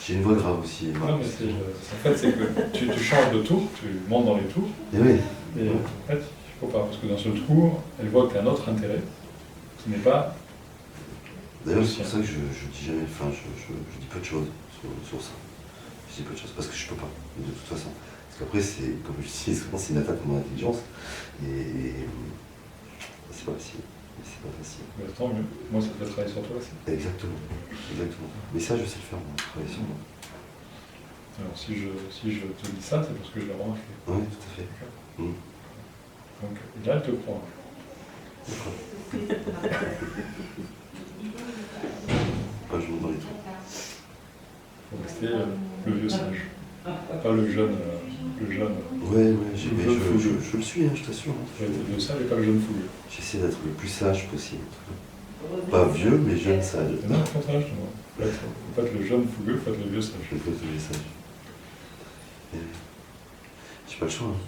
J'ai une voix grave aussi.
Non, mais en fait, c'est que tu changes de tour, tu montes dans les tours,
Et oui.
et en fait, il faut pas, parce que dans ce tour, elle voit qu'il y a un autre intérêt, qui n'est pas.
D'ailleurs, c'est pour ça que je dis jamais. Enfin, je dis peu de choses sur ça. Je dis peu de choses parce que je peux pas, de toute façon. Parce qu'après, c'est, comme je dis souvent, c'est une attaque contre mon intelligence. Et c'est pas facile. C'est pas facile.
Mais tant mieux. Moi, ça te fait travailler sur toi aussi.
Exactement. Exactement. Mais ça, je sais le faire, moi, travailler sur moi.
Alors, si je te dis ça, c'est parce que je l'ai remarqué.
Oui, tout à fait. Mm.
Donc, là, elle te croit.
D'accord. Pas je monte dans les trous.
Il faut rester le vieux sage. Pas le jeune.
Ouais, je le suis, hein, je t'assure.
Le vieux sage et pas le jeune fougueux.
J'essaie d'être le plus sage possible. Pas vieux, mais jeune sage.
Non, au contraire, je te vois. Faut pas être le jeune fougueux, faut être le vieux sage.
Je peux être le sage. Et j'ai pas le choix. Hein.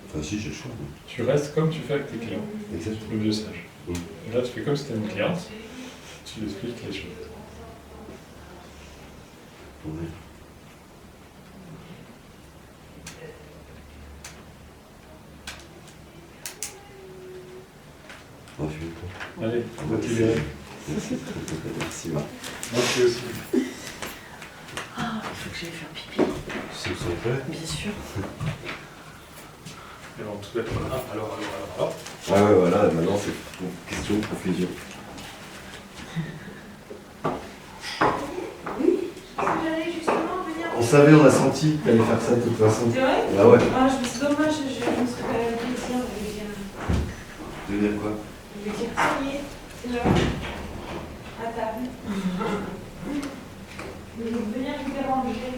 Enfin, si, j'ai le choix. Mais...
Tu restes comme tu fais avec tes clients,
Exactement.
le vieux sage.
Mm.
Et là, tu fais comme si tu étais une cliente, tu lui expliques les choses.
Ouais. On va fumer le temps.
Allez, on va
Merci.
libérer.
Merci, Marc.
Merci aussi.
Ah, il faut que j'aille faire pipi.
Tu sais où sont les toilettes?
Bien sûr.
Et alors, tout d'être là. Alors.
Ah ouais, voilà, maintenant c'est pour question de confusion.
J'allais justement venir.
On savait, on a senti qu'elle allait faire ça de toute façon.
C'est vrai?
Ah ouais.
Ah, c'est dommage, je me suis quand même dit, tiens,
De dire quoi?
je vais dire, ça y est, c'est là, à table. Je vais venir vous déranger.